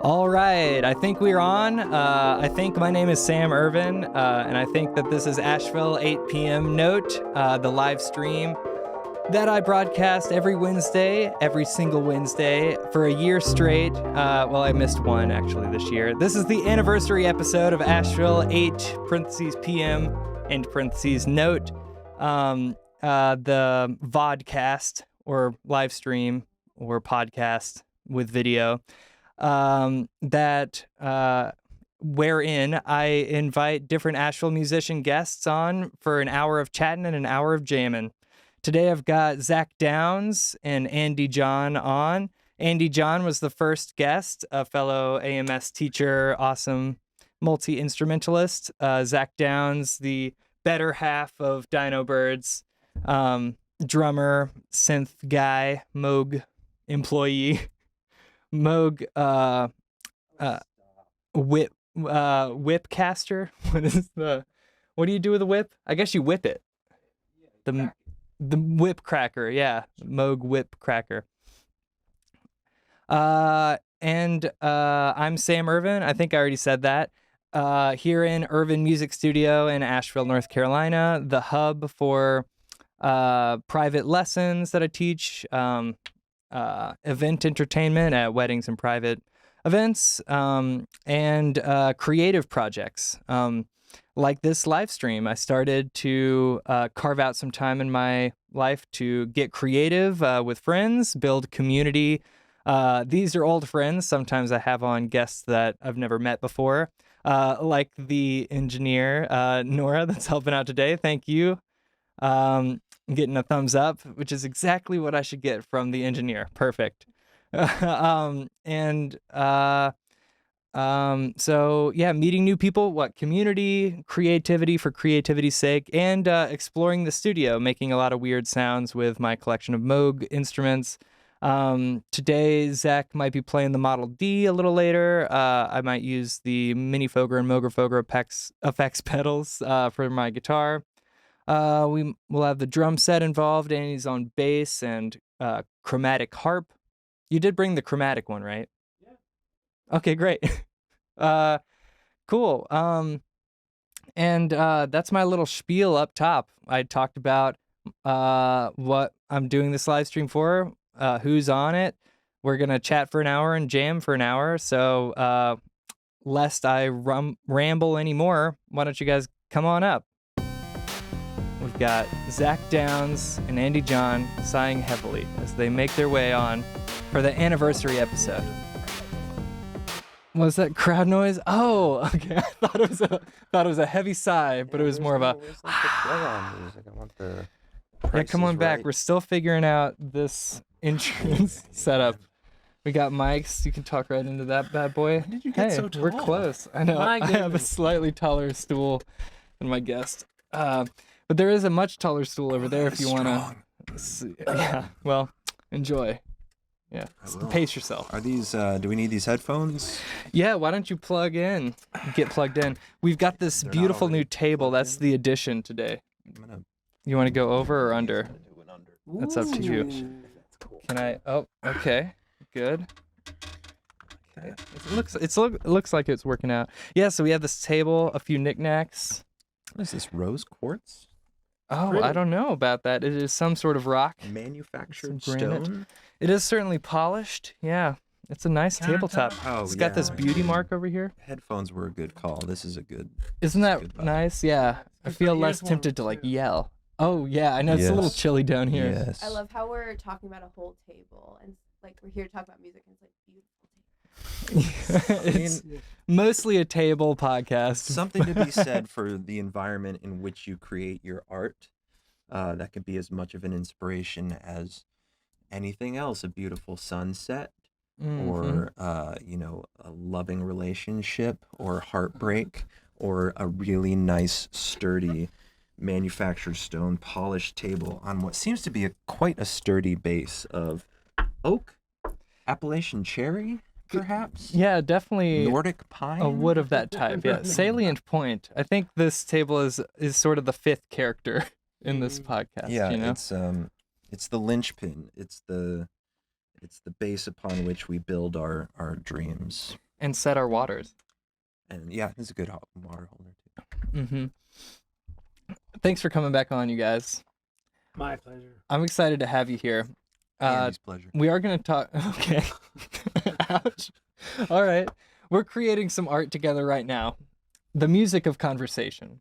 All right, I think we're on. I think my name is Sam Irvin, and I think that this is Asheville 8 p.m. Note, the live stream that I broadcast every Wednesday, every single Wednesday, for a year straight. Well, I missed one, actually, this year. This is the anniversary episode of Asheville 8 p.m. Note, the vodcast, or live stream, or podcast with video. Wherein I invite different Asheville musician guests on for an hour of chatting and an hour of jammin'. Today I've got Zack Downes and Andy John on. Andy John was the first guest, a fellow AMS teacher, awesome multi-instrumentalist. Zack Downes, the better half of dinoBirds, drummer, synth guy, Moog employee. Moog whip caster. What do you do with a whip? I guess you whip it. The whip cracker, yeah. Moog whip cracker. And I'm Sam Irvin. I think I already said that. Here in Irvin Music Studio in Asheville, North Carolina, the hub for private lessons that I teach, event entertainment at weddings and private events, and creative projects. Like this live stream, I started to carve out some time in my life to get creative with friends, build community. These are old friends. Sometimes I have on guests that I've never met before, like the engineer, Nora, that's helping out today. Thank you. Getting a thumbs up, which is exactly what I should get from the engineer. Perfect. So yeah, meeting new people, community, creativity for creativity's sake, and exploring the studio, making a lot of weird sounds with my collection of Moog instruments. Today, Zach might be playing the Model D a little later. I might use the Mini Foger and Moger Foger effects pedals for my guitar. We will have the drum set involved, and he's on bass and chromatic harp. You did bring the chromatic one, right? Yeah. Okay, great. Cool. And that's my little spiel up top. I talked about what I'm doing this live stream for, who's on it. We're going to chat for an hour and jam for an hour. So lest I ramble anymore, why don't you guys come on up? We've got Zack Downes and Andy John sighing heavily as they make their way on for the anniversary episode. Was that crowd noise? Oh, okay. I thought it was a heavy sigh, but it was more of a. Yeah, come on back. We're still figuring out this insurance setup. We got mics. You can talk right into that bad boy. When did you get so tall? We're close. I know. I have a slightly taller stool than my guest. But there is a much taller stool over there if you want to. Yeah, well, enjoy. Yeah, pace yourself. Are these, do we need these headphones? Yeah, why don't you get plugged in. We've got this beautiful new table. That's the addition today. You want to go over or under? That's up to you. Can I? Oh, okay, good. Okay, it looks like it's working out. Yeah, so we have this table, a few knickknacks. What is this, rose quartz? Oh, really? I don't know about that. It is some sort of rock. Manufactured stone? It is certainly polished. Yeah, it's a nice tabletop. Oh, it's got this beauty mark over here. Headphones were a good call. This is a good. Isn't that nice? Yeah. I feel less tempted to yell. Oh, yeah, I know it's a little chilly down here. Yes. I love how we're talking about a whole table and we're here to talk about music and it's beautiful. It's mostly a table podcast. Something to be said for the environment in which you create your art. That could be as much of an inspiration as anything else. A beautiful sunset, or a loving relationship, or heartbreak, or a really nice, sturdy, manufactured stone polished table on what seems to be quite a sturdy base of oak, Appalachian cherry. Perhaps? Yeah, definitely. Nordic pine? A wood of that type, yeah. Salient point. I think this table is sort of the fifth character in this podcast. Yeah, you know? It's the linchpin. It's the base upon which we build our dreams. and set our waters. And yeah, it's a good water holder too. Mm-hmm. Thanks for coming back on, you guys. My pleasure. I'm excited to have you here. Andy's pleasure. We are going to talk. Okay. Ouch. All right. We're creating some art together right now. The music of conversation.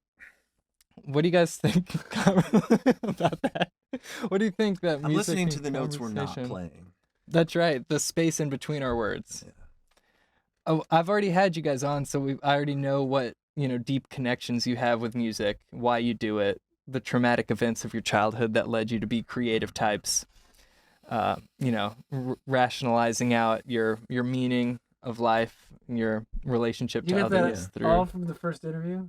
What do you guys think about that? What do you think that I'm music listening and to the notes we're not conversation- playing. That's right. The space in between our words. Yeah. Oh, I've already had you guys on, so I already know what, deep connections you have with music, why you do it, the traumatic events of your childhood that led you to be creative types. Rationalizing out your meaning of life and your relationship You to got that others through. all from the first interview?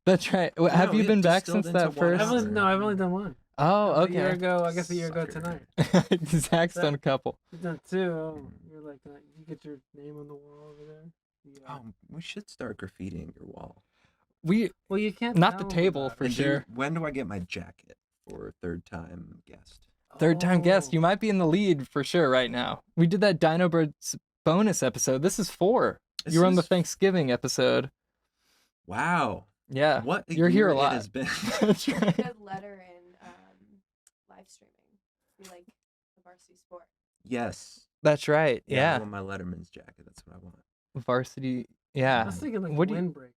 That's right. Have No, you it been back distilled since into that one first? hour. I've only done one. Oh, A year okay. ago, I guess a year ago Sucker. tonight. Zach's done a couple. You've done two. Oh, you're like, you get your name on the wall over there. Yeah. Oh, we should start graffitiing your wall. Well, you can't. Not the tell table about for it. And sure. when do I get my jacket for third time guest? Third time guest. You Oh. might be in the lead for sure right now. We did that dinoBirds bonus episode. This is 4. This You were on the is- Thanksgiving episode. Wow. Yeah. What a You're here year a lot. it has been. That's A right. good letter in live streaming. Be like the varsity sport. Yes. That's right. I Yeah. want my Letterman's jacket. That's what I want. Varsity. I Yeah. was thinking like What do you- windbreaker.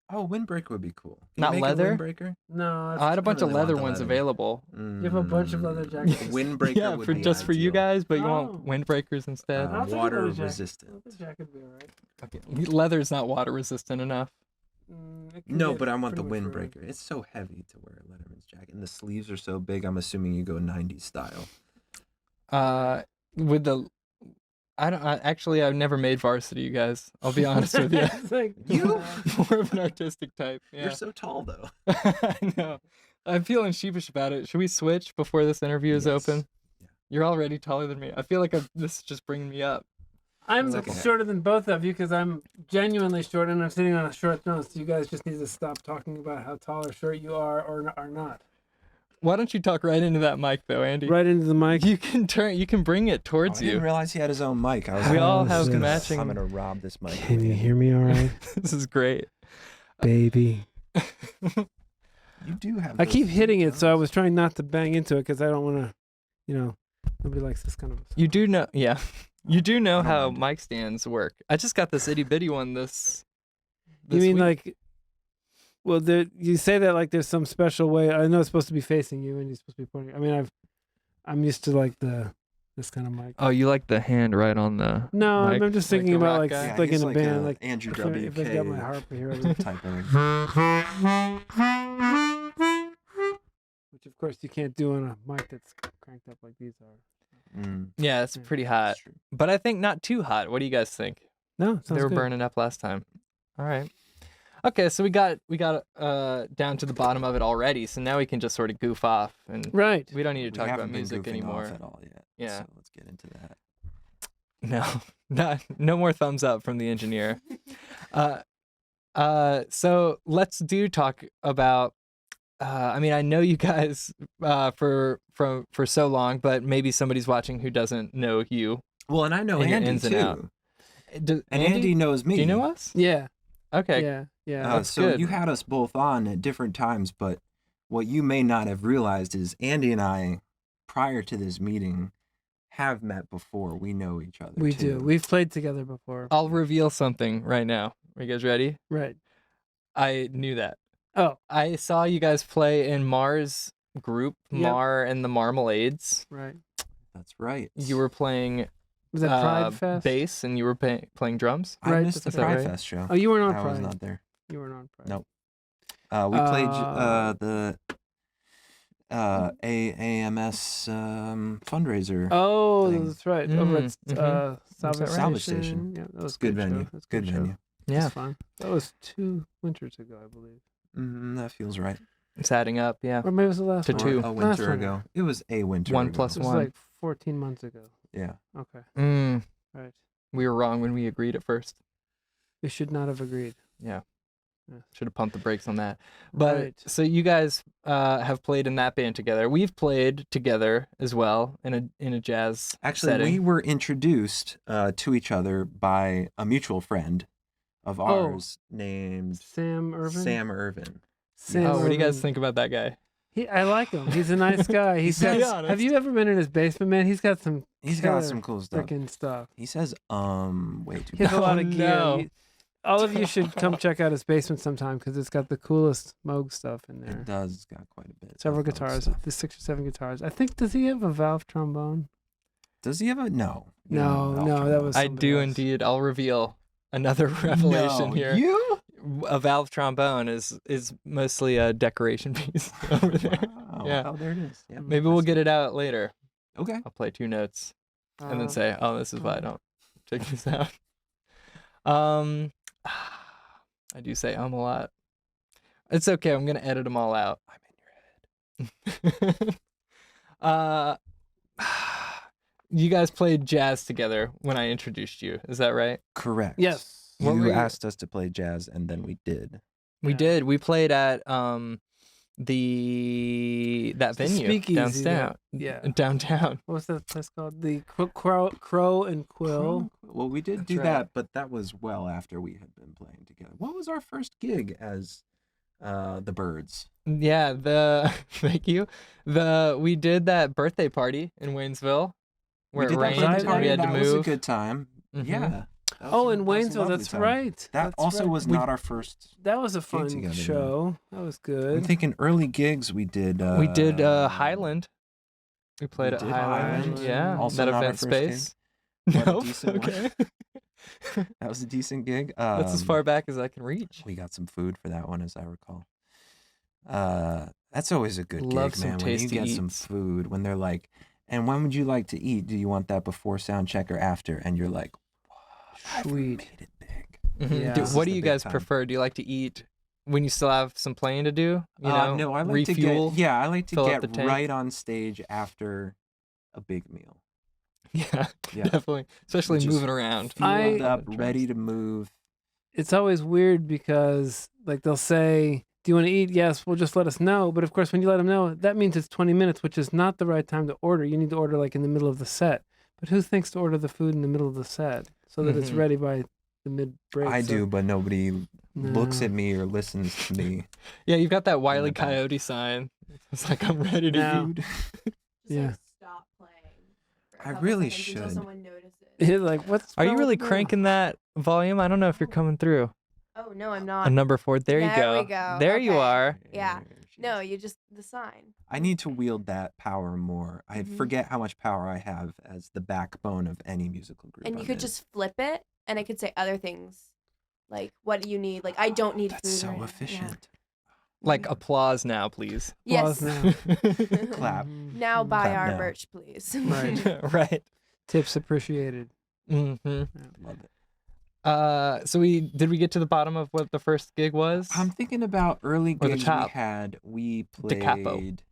Oh, windbreaker would be cool. Can you Not make leather? A windbreaker? No, I had a bunch of really want leather the ones leather. available. You have a bunch of leather jackets. Windbreaker Yeah, would for be just for you ideal. guys, but you Oh. want windbreakers instead. I'll take a Water leather jacket. resistant. Leather jacket would be alright. Okay. Leather's not water resistant enough. It can No, get but I want the pretty much ruined. windbreaker. It's so heavy to wear a Letterman's jacket, and the sleeves are so big. I'm assuming you go 90s style. With the, I've never made varsity, you guys. I'll be honest with you. It's like, You? More of an artistic type. Yeah. You're so tall, though. I know. I'm feeling sheepish about it. Should we switch before this interview is Yes. open? Yeah. You're already taller than me. I feel like this is just bringing me up. I'm It's okay. shorter than both of you because I'm genuinely short and I'm sitting on a short throne. So you guys just need to stop talking about how tall or short you are or are not. Why don't you talk right into that mic, though, Andy? Right into the mic. You can bring it Oh, I towards didn't you. realize he had his own mic. I was We like, all "Oh, have this is- matching- I'm gonna rob this mic. Can you hear me all right, This is great. baby? You do have. I those keep hitting deep it, so I tones. was trying not to bang into it because I don't want to, nobody likes this kind of. You do know, yeah. You do know I don't how mind it. mic stands work. I just got this itty bitty one this You mean week. like? Well, you say that like there's some special way. I know it's supposed to be facing you, and you're supposed to be pointing. I mean, I'm used to like this kind of mic. Oh, you like the hand right on the No, mic, I'm just like thinking a about rock like guy? Yeah, like he's in a band, like Andrew if I got my WK harp here, type of. which of course you can't do on a mic that's cranked up like these are. Yeah, it's Yeah, pretty hot. That's true. But I think not too hot. What do you guys think? No, sounds They were good. burning up last time. All right. Okay, so we got down to the bottom of it already. So now we can just sort of goof off and Right. we don't need to We talk haven't about been music goofing anymore. off at all yet. Yeah. So let's get into that. No more thumbs up from the engineer. So let's talk about. I mean, I know you guys for so long, but maybe somebody's watching who doesn't know you. Well, and I know And your Andy ins and too. out. And Andy knows me. Do you know us? Yeah. Okay. Yeah. That's so good. you had us both on at different times, but what you may not have realized is Andy and I, prior to this meeting, have met before. We know each other. We too. do. We've played together before. I'll reveal something right now. Are you guys ready? Right. I knew that. Oh, I saw you guys play in Mar's group, Yep. Mar and the Marmalades. right. That's right. You were playing Was that Pride Fest? bass and you were playing drums. I Right, missed the is that Pride right? Fest show. Oh, you weren't on I Pride. was not there. You weren't on Pride. Nope. We played Uh, the AAMS fundraiser. Oh, thing. that's right. Over at mhm. Salvation, right? Salvage Station. Yeah, that was a Good show. venue. That's a Good show. venue. Yeah, That's fun. That was 2 winters ago, I believe. That feels right. it's adding up. Yeah, Or maybe it was the last To one. two. A Last winter one. ago. It was a winter One ago. plus It was one. like 14 months ago. Yeah. Okay. Right. We were wrong when we agreed at first. We should not have agreed. Yeah. Should have pumped the brakes on that. But Right. so you guys have played in that band together. We've played together as well in a jazz Actually, setting. we were introduced to each other by a mutual friend of ours named Sam Irvin. Sam Irvin. Sam Oh, what do you guys Irvin. think about that guy? I like him. He's a nice guy. He's Be got. honest. Have you ever been in his basement, man? He's got some. He's got some cool stuff. Freaking stuff. He says way too He has a Oh, lot of gear. no. All of you should come check out his basement sometime because it's got the coolest Moog stuff in there. It does. It's got quite a bit. Several of Moog guitars. stuff. There's 6 or 7 guitars. I think. Does he have a valve trombone? Does he have a no? You No, don't have a no, valve that was- trombone. I somebody do else. indeed. I'll reveal another revelation No, here. You? A valve trombone is mostly a decoration piece over there. Wow. Yeah. Oh, there it is. Yeah, Maybe we'll get it out later. Okay. I'll play 2 notes and then Uh, say, "Oh, this is why I don't check this out." I do say a lot. It's okay. I'm gonna edit them all out. I'm in your head. You guys played jazz together when I introduced you. Is that right? Correct. Yes. What were You you- asked us to play jazz, and then we did. We Yeah. did. We played at that The venue Speakeasy, downtown. yeah. Downtown. What's that place called? The Crow and Quill. Well, we did That's do right. that, but that was well after we had been playing together. What was our first gig as the Birds? Yeah, thank you. We did that birthday party in Waynesville where we it did that rained birthday and party, we had to that move. was a good time. Mhm. Yeah. That was Oh, a- in that was a Waynesville. lovely That's time. right. That That's also right. was not our first. That was a fun together, yeah. show. That was I'm good. thinking early gigs we did. We did Highland. We played we at did Highland. Highland. Yeah, Also that not our event first gig, space. but a No, decent one. okay. That was a decent gig. That's as far back as I can reach. We got some food for that one, as I recall. That's always a good Love gig, some man. When you tasty get some eats. food, when they're like, "And when would you like to eat? Do you want that before sound check or after?" And you're like, "I've Sweet. made it big." Mhm. Yeah. Do- This what is do the you big guys time. prefer? Do you like to eat when you still have some playing to do? You know, No, I like refuel. to get. Yeah, I like to fill up get the tank? right on stage after a big meal. Yeah, Yeah. definitely. Especially Just moving around. Fueled I- up, ready to move. It's always weird because like they'll say, "Do you want to eat?" Yes, well, just let us know. But of course, when you let them know, that means it's 20 minutes, which is not the right time to order. You need to order like in the middle of the set. But who thinks to order the food in the middle of the set so that it's Mhm. ready by the mid break? I do, but nobody looks No. at me or listens to me. Yeah, you've got that Wile E. the back. Coyote sign. It's like I'm ready to No. eat. Just Yeah. like stop playing. For a I couple really seconds until should. someone notices. You're like, what's Are you wrong really with me? cranking that volume? I don't know if you're coming through. Oh no, I'm A not. number 4. There you There go. we go. There you Okay. are. Yeah. There she No, is. you just the sign. I need to wield that power more. I Mhm. forget how much power I have as the backbone of any musical group. And you I'm could in. just flip it, and I could say other things, like what do you need? Like I don't need That's food. so right now. efficient. Like applause now, please. Yes. Applause now. Clap. Mhm. Now buy Clap our now. merch, please. Right. Right. Tips appreciated. hmm Love it. So did we get to the bottom of what the first gig was? I'm thinking about early Or the gigs we top. had. We Da capo. played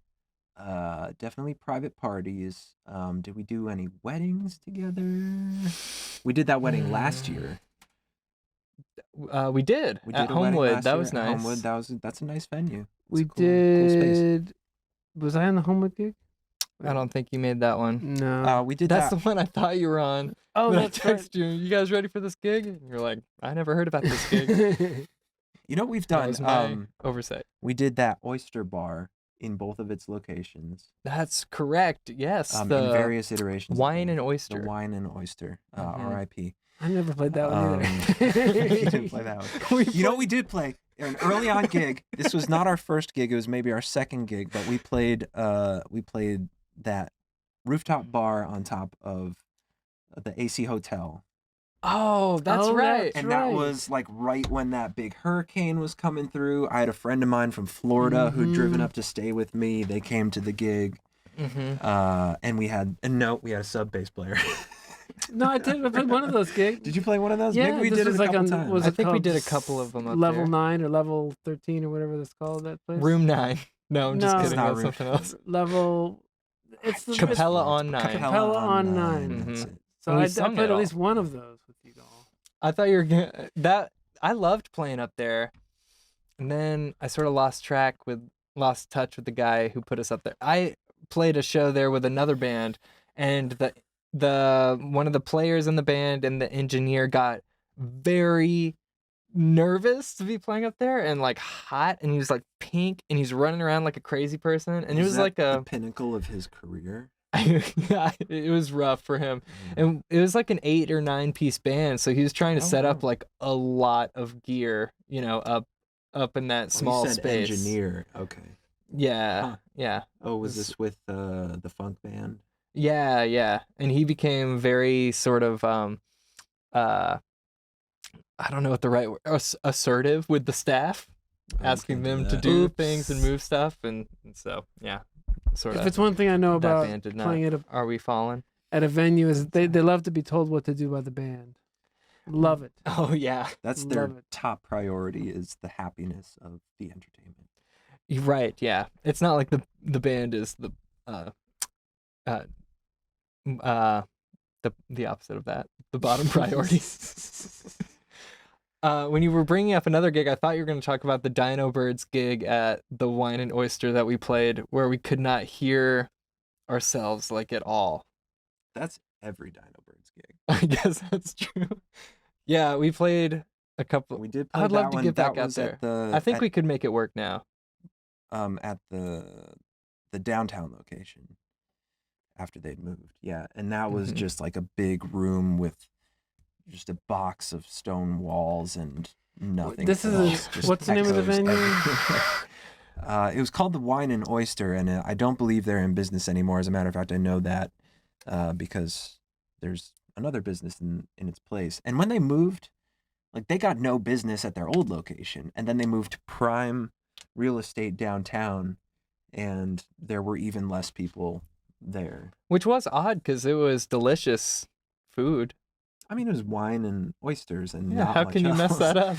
definitely private parties. Did we do any weddings together? We did that wedding last year. We did We at did a wedding Homewood. last That year was at nice. Homewood. That's a nice venue. It's We a cool space. did. Was I on the Homewood gig? I don't think you made that one. No. We did That's that. the one I thought you were on. oh, Then I that's right. text you. You guys ready for this gig? And you're like, I never heard about this gig. You know what we've That done? was my oversight. We did that oyster bar in both of its locations. That's correct. Yes, In the various iterations. of wine and both. oyster. The wine and oyster. Mhm. R.I.P. I never played that one either. You didn't play that one. You know what we did play? An early on gig. This was not our first gig. It was maybe our second gig, but we played that rooftop bar on top of the AC Hotel. Oh, that's Oh, right. And right. that was like right when that big hurricane was coming through. I had a friend of mine from Florida who'd driven Mhm. up to stay with me. They came to the gig. Mm-hmm. And we had a sub bass player. No, I did. I played one of those gigs. Did you play one of those? Yeah, Maybe we this did it was a like couple on- times. was I it think we called did a couple of them up Level there. 9 or level 13 or whatever it's called. That place. Room 9. No, I'm just No. kidding. It's not That's room- something else. Level. It's the Capella it's- on 9. Capella on 9. That's Mhm. it. So And we I sung played it at all. least one of those with you all. I thought you were gonna, that. I loved playing up there. And then I sort of lost touch with the guy who put us up there. I played a show there with another band, and the one of the players in the band and the engineer got very nervous to be playing up there and like hot, and he was like pink and he's running around like a crazy person, and it was that like the pinnacle of his career. Yeah, it was rough for him. And it was like an 8 or 9 piece band, so he was trying to set up like a lot of gear, up in that small you said space. Engineer, okay. Yeah, Huh. yeah. Oh, was this with the funk band? Yeah. And he became very sort of I don't know what the right word, assertive with the staff, asking them to do things and move stuff, and so yeah. Sort If of. it's one thing I know That about band did playing not. Are we falling? at a venue is they love to be told what to do by the band. Love it. Oh yeah, That's their top priority, is the happiness of the entertainment. you're right. Yeah, it's not like the band is the opposite of that. The bottom priority. When you were bringing up another gig, I thought you were going to talk about the dinoBirds gig at the Wine and Oyster that we played, where we could not hear ourselves like at all. That's every dinoBirds gig. I guess that's true. Yeah, we played a couple. We did play I'd love to one. get That back out was there. at I think we could make it work now. At the downtown location after they'd moved. Yeah, and that was just like a big room with just a box of stone walls and nothing. This is just what's the name of the echoes venue? everywhere. It was called the Wine and Oyster, and I don't believe they're in business anymore. As a matter of fact, I know that because there's another business in its place. And when they moved, like they got no business at their old location, and then they moved to prime real estate downtown, and there were even less people there. Which was odd because it was delicious food. I mean, it was wine and oysters, and Yeah, not how much can you mess else. that up?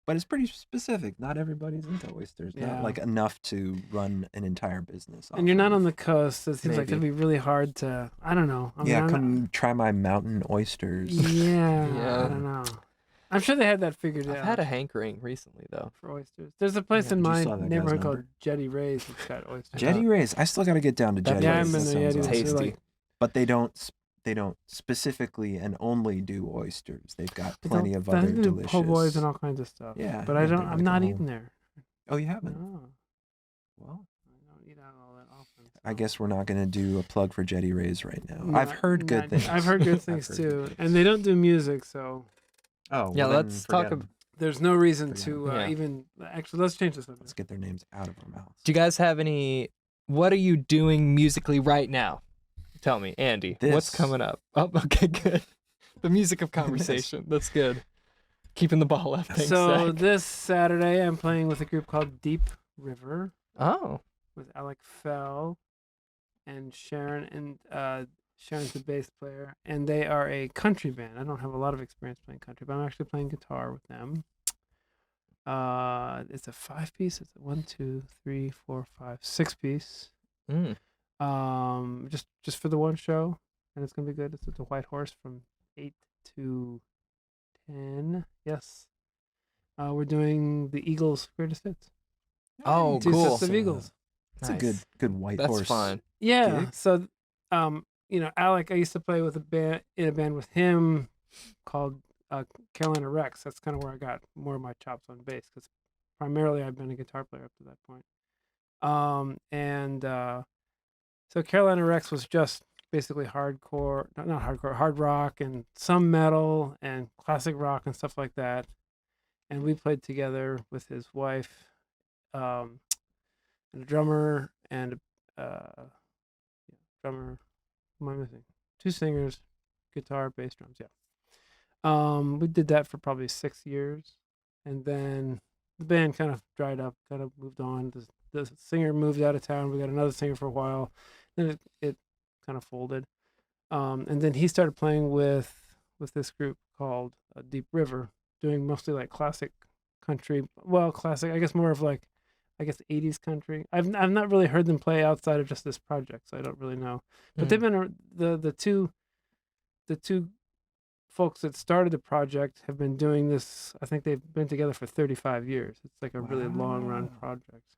But it's pretty specific. Not everybody's into oysters. Yeah. Not like enough to run an entire business. And you're not off on of. the coast. It seems like it'd be really hard to. I don't know. I mean, Yeah, I'm come try my mountain oysters. Yeah, Yeah. I don't know. I'm sure they had that figured out. I've had a hankering recently though. for oysters. There's a place Yeah. in Did you my saw that guy's neighborhood called number? Jetty Ray's that's got oysters. Jetty Rays. I still got to get down to Jetty Yeah, Rays. I'm in That there. Yeah, sounds dude, awesome. they're Tasty. But they don't specifically and only do oysters. They've got They plenty don't- of they other do delicious. po' boys and all kinds of stuff. Yeah, but yeah, I don't. they're I'm like not a eating whole- there. Oh, you haven't? No, Well, I don't eat out all that often. I so. guess we're not going to do a plug for Jetty Rays right now. No, I've heard good not- things. I've heard good I've things heard too, good things. and they don't do music, so Oh, Yeah, well, then let's talk forget 'em. about. there's no reason Forget to it. Yeah. even. Actually, let's change this Let's subject. get their names out of our mouths. Do you guys have any? What are you doing musically right now? Tell me, Andy. What's This. coming up? Oh, okay, good. The music of conversation. That's good. Keeping the ball up. Thanks, So Zach. this Saturday, I'm playing with a group called Deep River Oh, with Alec Fell and Sharon, and Sharon's the bass player, and they are a country band. I don't have a lot of experience playing country, but I'm actually playing guitar with them. It's a 5-piece. It's a 1, 2, 3, 4, 5, 6-piece. mm. Just for the one show, and it's gonna be good. It's at the White Horse from 8 to 10. Yes. We're doing the Eagles' greatest hits. Oh, Two cool. sets of Eagles. It's a Nice. good white That's horse. fun. Yeah. gig. So, Alec, I used to play with in a band with him called Carolina Rex. That's kind of where I got more of my chops on bass, because primarily I've been a guitar player up to that point. So Carolina Rex was just basically hardcore, not hardcore, hard rock and some metal and classic rock and stuff like that. And we played together with his wife, and a drummer and drummer. Who am I missing? 2 singers, guitar, bass, drums. Yeah. We did that for probably 6 years, and then the band kind of dried up, kind of moved on. The singer moved out of town. We got another singer for a while. Then it kind of folded. And then he started playing with this group called Deep River, doing mostly like classic country. Well, classic, I guess more of like, 80s country. I've not really heard them play outside of just this project, so I don't really know. But they've been the two folks that started the project have been doing this. I think they've been together for 35 years. It's like a really long run Wow. project.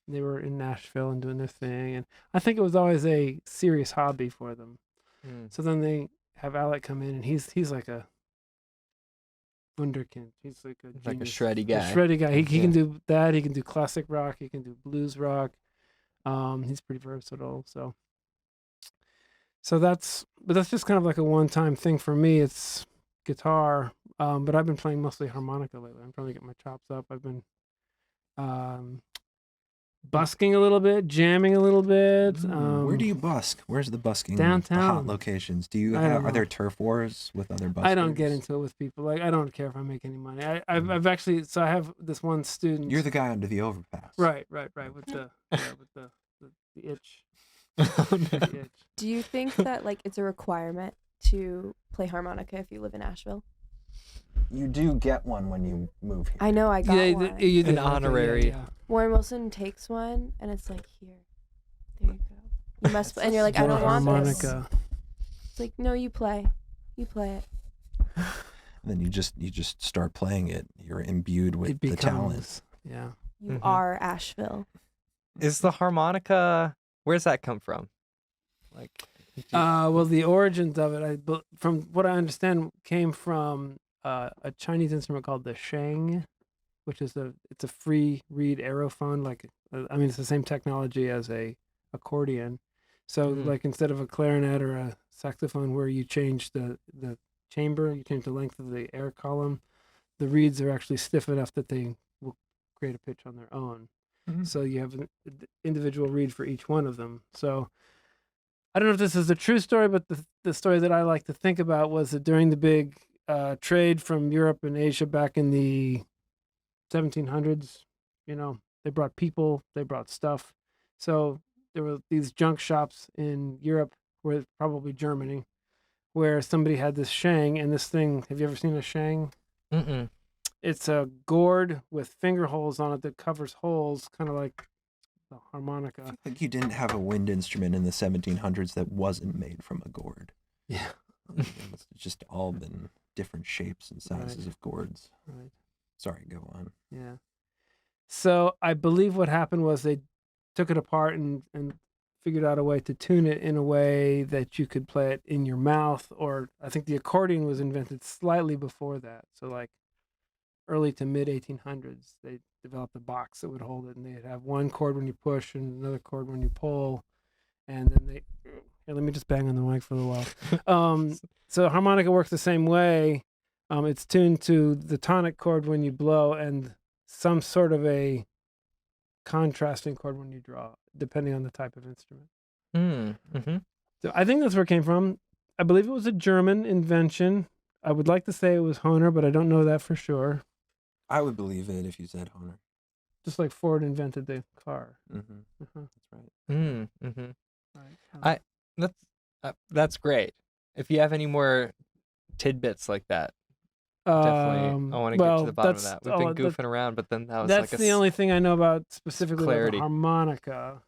They were in Nashville and doing their thing, and I think it was always a serious hobby for them. Mm. So then they have Alec come in, and he's like a wunderkind. He's like a Like a genius. shreddy guy. A shreddy guy. He Yeah. can do that. He can do classic rock. He can do blues rock. He's pretty versatile. So that's just kind of like a one-time thing for me. It's guitar, but I've been playing mostly harmonica lately. I'm trying to get my chops up. I've been busking a little bit, jamming a little bit. Where do you busk? Where's the busking? Downtown. The hot locations. Do you I don't have? Are know. there turf wars with other buskers? I don't get into it with people. Like, I don't care if I make any money. I've actually, so I have this one student. You're the guy under the overpass. Right, with the itch. The itch. Do you think that like it's a requirement to play harmonica if you live in Asheville? You do get one when you move here. I know I got one. You did, An okay, honorary. yeah. Warren Wilson takes one, and it's like, here, there you go. You must, and you're like, I For don't want this. harmonica. It's like, no, you play it. And then you just start playing it. You're imbued with It the talent. becomes, yeah. You Mhm. are Asheville. Is the harmonica? Where's that come from? Like, Well, the origins of it, from what I understand, came from a Chinese instrument called the sheng, which is it's a free reed aerophone. Like, I mean, it's the same technology as a accordion. So, Mhm. like, instead of a clarinet or a saxophone, where you change the chamber, you change the length of the air column, the reeds are actually stiff enough that they will create a pitch on their own. Mhm. So you have an individual reed for each one of them. So I don't know if this is a true story, but the story that I like to think about was that during the big trade from Europe and Asia back in the 1700s, they brought people, they brought stuff. So there were these junk shops in Europe, where probably Germany, where somebody had this sheng, and this thing, have you ever seen a sheng? mm-mm. It's a gourd with finger holes on it that covers holes, kind of like the I harmonica. feel like you didn't have a wind instrument in the 1700s that wasn't made from a gourd. Yeah. It's just all been different shapes and sizes Right. of gourds. Right. Sorry, go on. Yeah. So I believe what happened was they took it apart and figured out a way to tune it in a way that you could play it in your mouth, or I think the accordion was invented slightly before that. So like early to mid 1800s, they developed a box that would hold it, and they'd have one chord when you push and another chord when you pull, and then here, let me just bang on the mic for a little while. So harmonica works the same way. It's tuned to the tonic chord when you blow and some sort of a contrasting chord when you draw, depending on the type of instrument. Mm-hmm. So I think that's where it came from. I believe it was a German invention. I would like to say it was Hohner, but I don't know that for sure. I would believe it if you said Hohner. Just like Ford invented the car. Mm-hmm. Uh-huh. That's right. Mm-hmm. Right. That's great. If you have any more tidbits like that, definitely, I want to get to the bottom of that. We've been goofing around, but then that was that's like the only thing I know about specifically about clarity. the harmonica.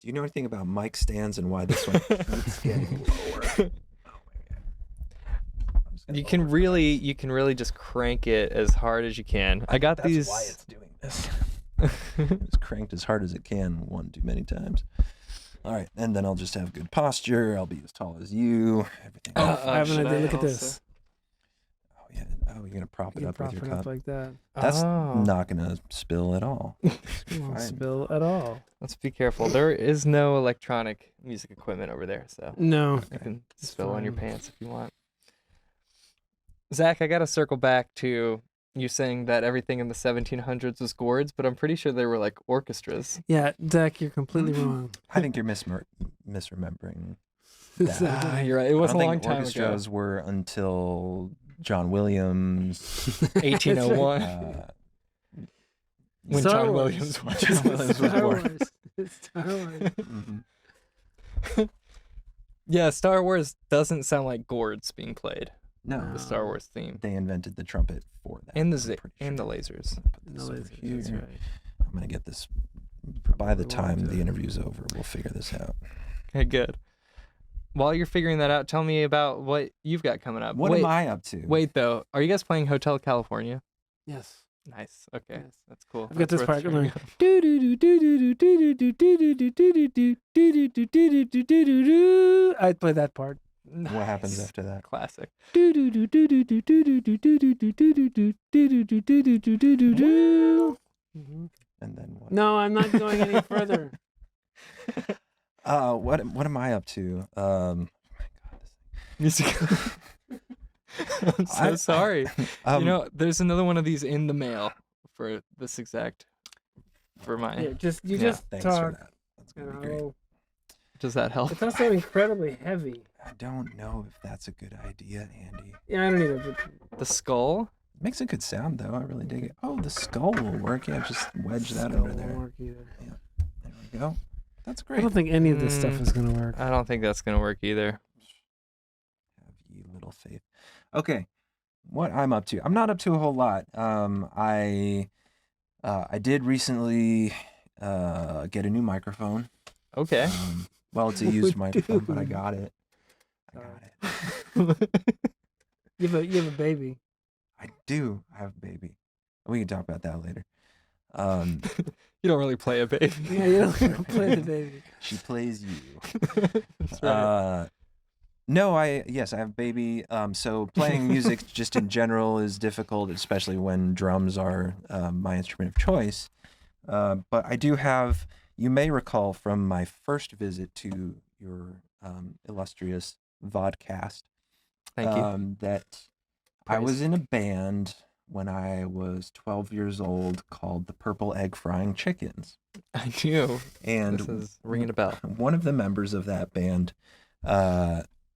Do you know anything about mic stands and why this one keeps getting lower? Oh my god! I'm just gonna You can really just crank it as hard as you can. I got That's these. why it's doing this. It's cranked as hard as it can one too many times. All right, and then I'll just have good posture. I'll be as tall as you. Everything. I have an should idea. I Look at also- this. Oh yeah. Oh, you're gonna prop You it can up with prop your it up cup. like that. That's Oh. not gonna spill at all. It won't Fine. spill at all. Let's be careful. There is no electronic music equipment over there, so No. you can It's spill on your fine. pants if you want. Zach, I got to circle back to you saying that everything in the 1700s was gourds, but I'm pretty sure they were like orchestras. Yeah, Zach, you're completely wrong. I think you're misremembering. Zach. You're right. It I was a don't long think time ago. orchestras were until John Williams. 1801. When Star John Wars. Williams was. John Williams was Star born. Wars. Star Wars. Mhm. Yeah, Star Wars doesn't sound like gourds being played. No, The Star Wars theme. they invented the trumpet for that. And I'm the pretty and the sure. lasers. I'm gonna put No this over lasers, that's here. right. I'm gonna get this. By the Probably time won't, the interview's over, we'll figure this out. Okay, good. while you're figuring that out, tell me about what you've got coming up. What am I up to? Wait, though. Are you guys playing Hotel California? Yes. Nice. Okay. Yes. That's cool. I've got That's this worth part. I'm sharing. like, I'd play that part. Nice. What happens after that? Classic. And then what? No, I'm not going any further. What am I up to? Oh my God, this thing. I'm so sorry. Um, You know, there's another one of these in the mail for this exact for mine. Here, just thanks talk. for that. That's gonna be great. Does that help? It's also incredibly heavy. I don't know if that's a good idea, Andy. Yeah, I don't either. But The skull? It makes a good sound though. I really dig it. Oh, the skull will work. Yeah, just wedge that skull under there. won't work either. There we go. That's I great. don't think any of this stuff is gonna work. I don't think that's gonna work either. Have ye little faith. Okay, what I'm up to? I'm not up to a whole lot. I did recently get a new microphone. Okay. Well, it's a used microphone, but I got it. I got it. You have a baby. I do. I have a baby. We can talk about that later. You don't really play a baby. Yeah, you don't play the baby. She plays you. That's right. No, I have a baby. So playing music just in general is difficult, especially when drums are my instrument of choice. But I do have. You may recall from my first visit to your illustrious vodcast. Thank you. That I was in a band when I was 12 years old called the Purple Egg Frying Chickens. I do. And This is ringing a bell. one of the members of that band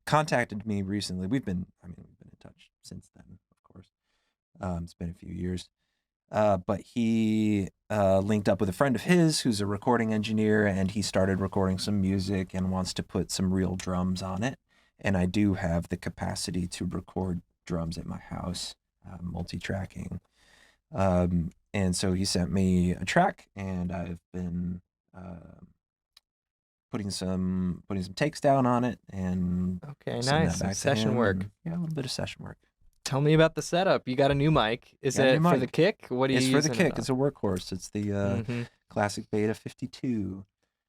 contacted me recently. We've been in touch since then, of course. It's been a few years. But he linked up with a friend of his who's a recording engineer, and he started recording some music and wants to put some real drums on it. And I do have the capacity to record drums at my house, multi-tracking. And so he sent me a track, and I've been putting some takes down on it, and Okay, send nice. that back to Session him, work. and, yeah, a little bit of session work. Tell me about the setup. You got a new mic. Is Got a it new for mic. the kick? What are you It's using? for the kick. It's a workhorse. It's the Mhm. classic Beta 52.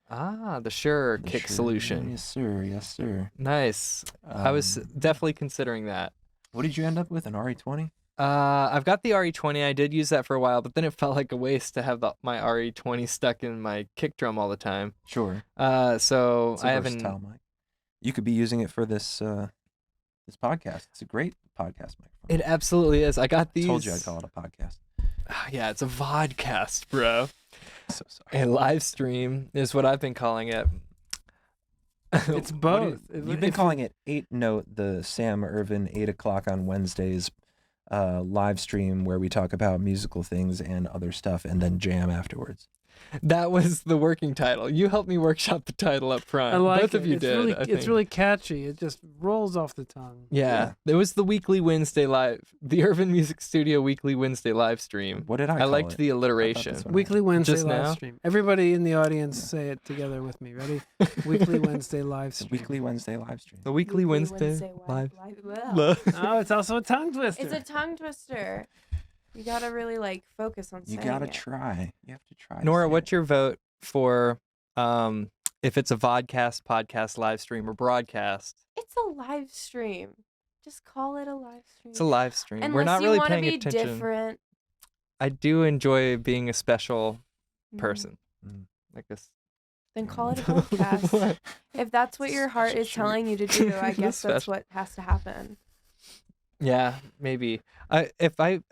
The Shure The kick Shure. solution. Yes, sir. Yes, sir. Nice. I was Um, definitely considering that. What did you end up with? An RE20? I've got the RE20. I did use that for a while, but then it felt like a waste to have my RE20 stuck in my kick drum all the time. Sure. So It's a I haven't. versatile mic. You could be using it for this this podcast. It's a great podcast microphone. It absolutely is. I got these. Told you I'd call it a podcast. Yeah, it's a vodcast, bro. So sorry. A live stream is what I've been calling it. It's both. You've been calling it the Sam Irvin 8 o'clock on Wednesdays live stream where we talk about musical things and other stuff and then jam afterwards. That was the working title. You helped me workshop the title up front. I like Both it. of you it's did. Really, I it's think. really catchy. It just rolls off the tongue. Yeah. It was the weekly Wednesday live, the Irvin Music Studio weekly Wednesday live stream. What did I I call liked it? the I thought alliteration. that's what Weekly Wednesday Just live now? stream. Everybody in the audience say it together with me. Ready? Weekly Wednesday live The stream. weekly Wednesday live stream. The weekly Wednesday live. Blah. Oh, it's also a tongue twister. It's a tongue twister. You gotta really focus on You saying gotta it. try. You have to try. to Nora, say what's it. your vote for if it's a vodcast, podcast, live stream, or broadcast? It's a live stream. Just call it a live stream. It's a live stream. Unless We're not you really wanna paying be attention. different. I do enjoy being a special person. Mm. Like this. Then call it a podcast. What? If that's what your heart is Sure. telling you to do, I guess that's Special. what has to happen. Yeah, maybe. I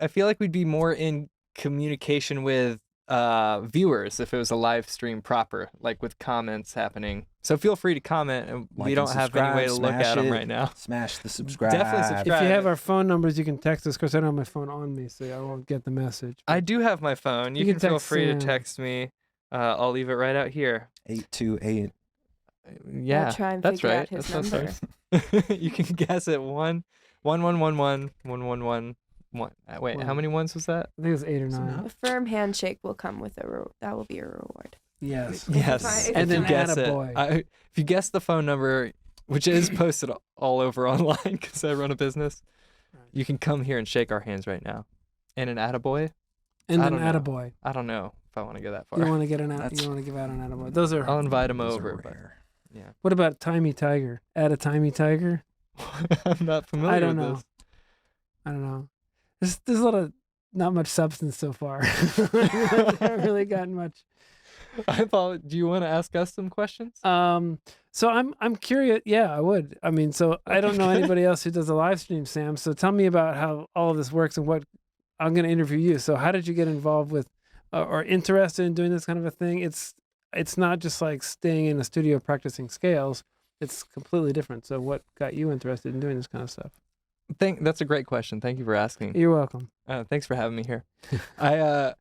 feel like we'd be more in communication with viewers if it was a live stream proper, like with comments happening. So feel free to comment, and Like we and don't have any way to subscribe, look at smash them it. right now. Smash the subscribe. Definitely subscribe. If you have our phone numbers, you can text us. Because I don't have my phone on me, so I won't get the message. I do have my phone. You You can can feel text free to Sam. text me. I'll leave it right out here. 828. Yeah, I'll try and that's figure right. out his That sounds number. right. You can guess it. 1-1-1-1-1-1-1-1. Wait, how One. many ones was that? I think it's 8 or It's 9. enough. A firm handshake will come with that will be a reward. Yes. Yes. If If and you then guess it. attaboy. If you guess the phone number, which is posted all over online because I run a business. Right. You can come here and shake our hands right now. And an attaboy? And I an don't know. attaboy. I don't know if I want to go that You far. want to get an That's- you want to give out an attaboy. Those are. I'll invite him Those over. are But rare. yeah. What about Timey Tiger? Add a Timey Tiger. I'm not familiar I don't with know. this. I don't know. There's a lot of not much substance so far. I haven't really gotten much. I thought, do you want to ask us some questions? So I'm curious. Yeah, I would. I mean, so I don't know anybody else who does a live stream, Sam. So tell me about how all of this works and what I'm going to interview you. So how did you get involved with or interested in doing this kind of a thing? It's not just like staying in a studio practicing scales. It's completely different. So what got you interested in doing this kind of stuff? That's a great question. Thank you for asking. You're welcome. Thanks for having me here. I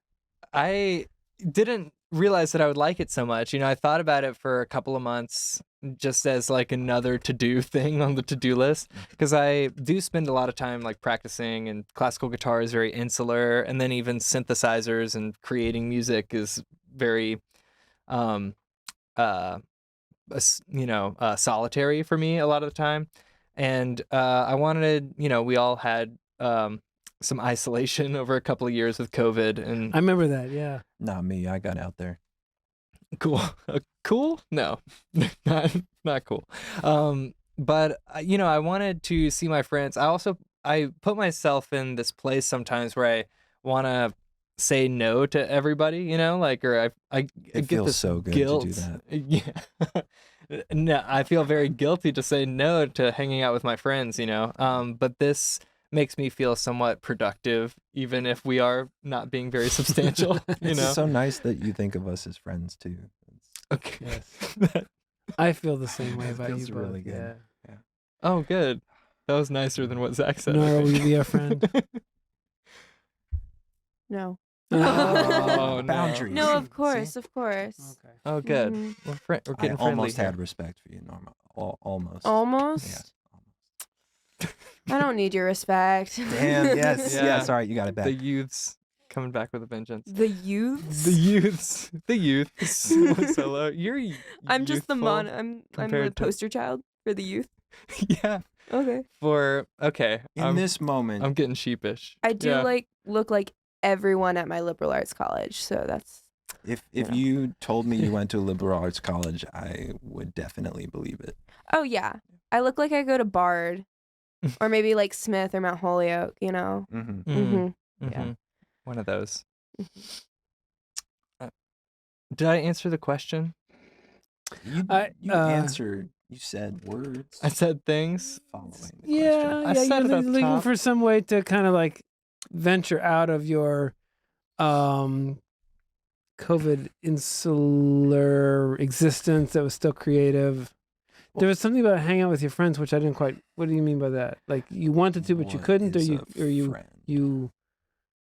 didn't realize that I would like it so much. I thought about it for a couple of months just as like another to-do thing on the to-do list, because I do spend a lot of time like practicing, and classical guitar is very insular, and then even synthesizers and creating music is very solitary for me a lot of the time. And I wanted, we all had some isolation over a couple of years with COVID, and I remember that. Yeah. Not me. I got out there. cool. Cool? No, not cool. But I wanted to see my friends. I put myself in this place sometimes where I want to say no to everybody, or I It get feels this so good guilt. to do that. Yeah. No, I feel very guilty to say no to hanging out with my friends, but this makes me feel somewhat productive, even if we are not being very substantial, It's so nice that you think of us as friends too. Okay. Yes. I feel the same way It about you feels both. really good. Yeah. Oh, good. That was nicer than what Zach said. Nora, I will you think. be our friend? No. Oh, no. Boundaries. No, of See? course, of course. Okay. Oh, good. Mhm. We're I getting friendly almost here. had respect for you, Norma. Almost. Almost. Yeah. I don't need your respect. Damn. Yes. Yeah. Yes. All right. You got it back. The youths coming back with a vengeance. The youths. The youths. The youths. Solo. You're I'm just the youthful. I'm the compared to- poster child for the youth. Yeah. Okay. Okay. In this moment, I'm getting sheepish. I do Yeah. look like everyone at my liberal arts college, so that's if Yeah. you told me you went to a liberal arts college, I would definitely believe it. Oh yeah. I look like I go to Bard or maybe like Smith or Mount Holyoke, Mm-hmm. Mm, Yeah. mhm. One of those. Did I answer the question? You I- answered. You said words. I said things. Following the Yeah, question. I yeah. said You're it up looking top. for some way to kind of like venture out of your COVID insular existence that was still creative. There was something about hanging out with your friends, which I didn't quite. What do you mean by that? Like you wanted to, but you What couldn't, is a you friend?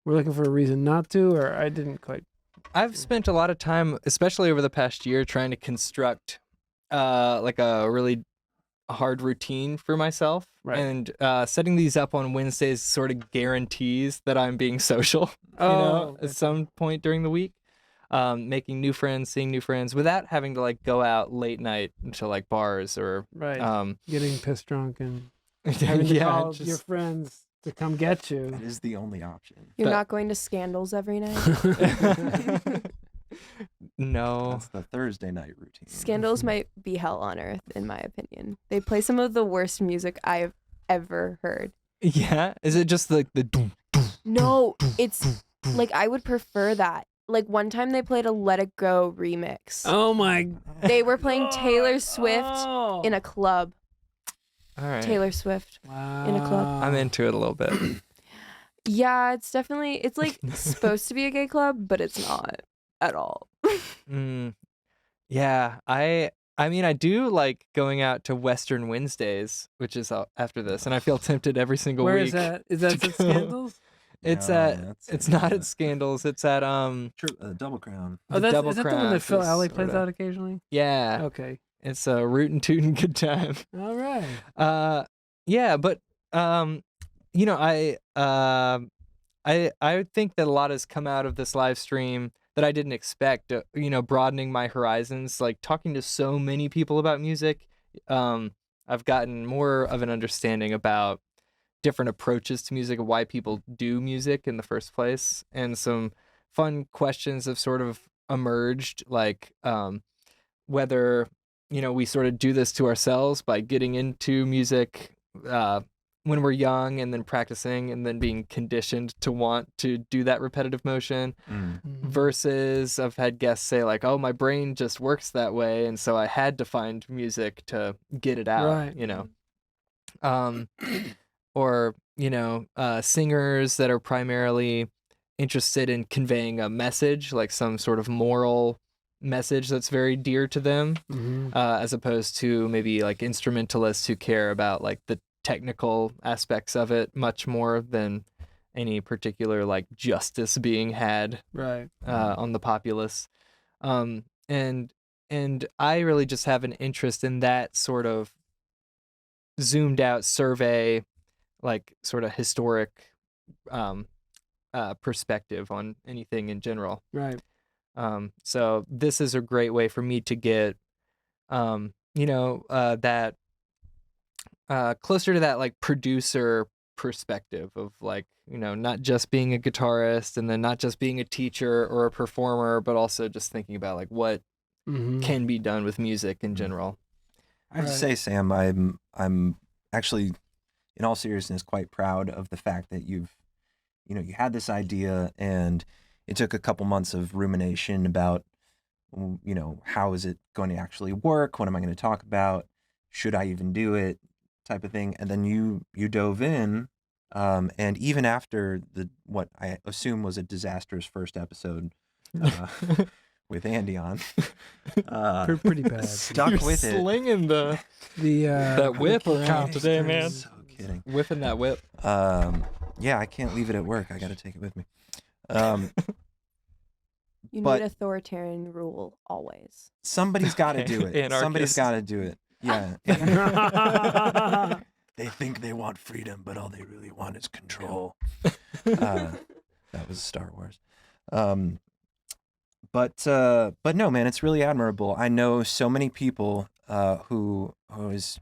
were looking for a reason not to, or I didn't quite. I've spent a lot of time, especially over the past year, trying to construct like a really hard routine for myself. Right. And setting these up on Wednesdays sort of guarantees that I'm being social, Oh, at some point during the week. Making new friends, seeing new friends without having to like go out late night into like bars or Right. Getting pissed drunk and having to yeah, call just- your friends to come get you. That is the only option. You're But- not going to Scandals every night. No. That's the Thursday night routine. Scandals might be hell on earth, in my opinion. They play some of the worst music I've ever heard. Yeah. Is it just like the doom, No, it's like I would prefer that. Like one time they played a Let It Go remix. Oh my! They were playing Taylor Swift Oh. in a club. all right. Taylor Swift. Wow. in a club. I'm into it a little bit. Yeah, it's like supposed to be a gay club, but it's not at all. Mm, yeah, I mean, I do like going out to Western Wednesdays, which is after this, and I feel tempted every single Where week. is that? Is that to at go. Scandals? It's No, at. that's It's a- not at Scandals. It's at Double Crown. Oh, the that's Double is that the one that Phil Crosses, Alley plays sorta. out occasionally? Yeah. Okay. It's a rootin' tootin' good time. All right. Yeah, but I think that a lot has come out of this live stream that I didn't expect. Broadening my horizons, like talking to so many people about music. I've gotten more of an understanding about different approaches to music and why people do music in the first place. And some fun questions have sort of emerged, like whether, we sort of do this to ourselves by getting into music when we're young and then practicing and then being conditioned to want to do that repetitive motion versus I've had guests say like, oh, my brain just works that way. And so I had to find music to get it out, or, singers that are primarily interested in conveying a message, like some sort of moral message that's very dear to them, as opposed to maybe like instrumentalists who care about like the technical aspects of it much more than any particular like justice being had on the populace. And I really just have an interest in that sort of zoomed out survey, like sort of historic perspective on anything in general. Right. So this is a great way for me to get, that closer to that like producer perspective of like, not just being a guitarist and then not just being a teacher or a performer, but also just thinking about like what can be done with music in general. I have to say, Sam, I'm actually, in all seriousness, quite proud of the fact that you had this idea and it took a couple months of rumination about, how is it going to actually work? What am I going to talk about? Should I even do it? Type of thing. And then you dove in, and even after what I assume was a disastrous first episode with Andy on, pretty bad. Stuck You're with it. Slinging that whip around today, man. So kidding. Whipping that whip. Yeah, I can't leave it at work. I got to take it with me. You but need authoritarian rule always. Somebody's got to do it. Anarchist. Somebody's got to do it. Yeah. They think they want freedom, but all they really want is control. That was Star Wars. But no, man, it's really admirable. I know so many people who is,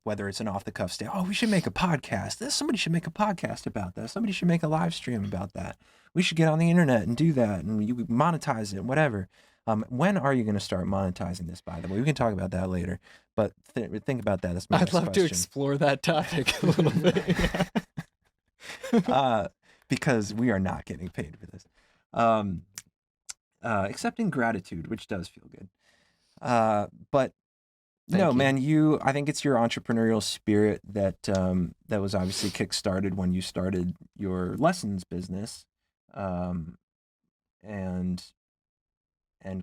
whether it's an off the cuff oh, we should make a podcast. Somebody should make a podcast about that. Somebody should make a live stream about that. We should get on the internet and do that, and you monetize it, whatever. When are you going to start monetizing this, by the way? We can talk about that later, but think about that. That's my I'd love to explore that topic a little bit. Because we are not getting paid for this. Except in gratitude, which does feel good. But Thank you. Man, I think it's your entrepreneurial spirit that was obviously kickstarted when you started your lessons business, and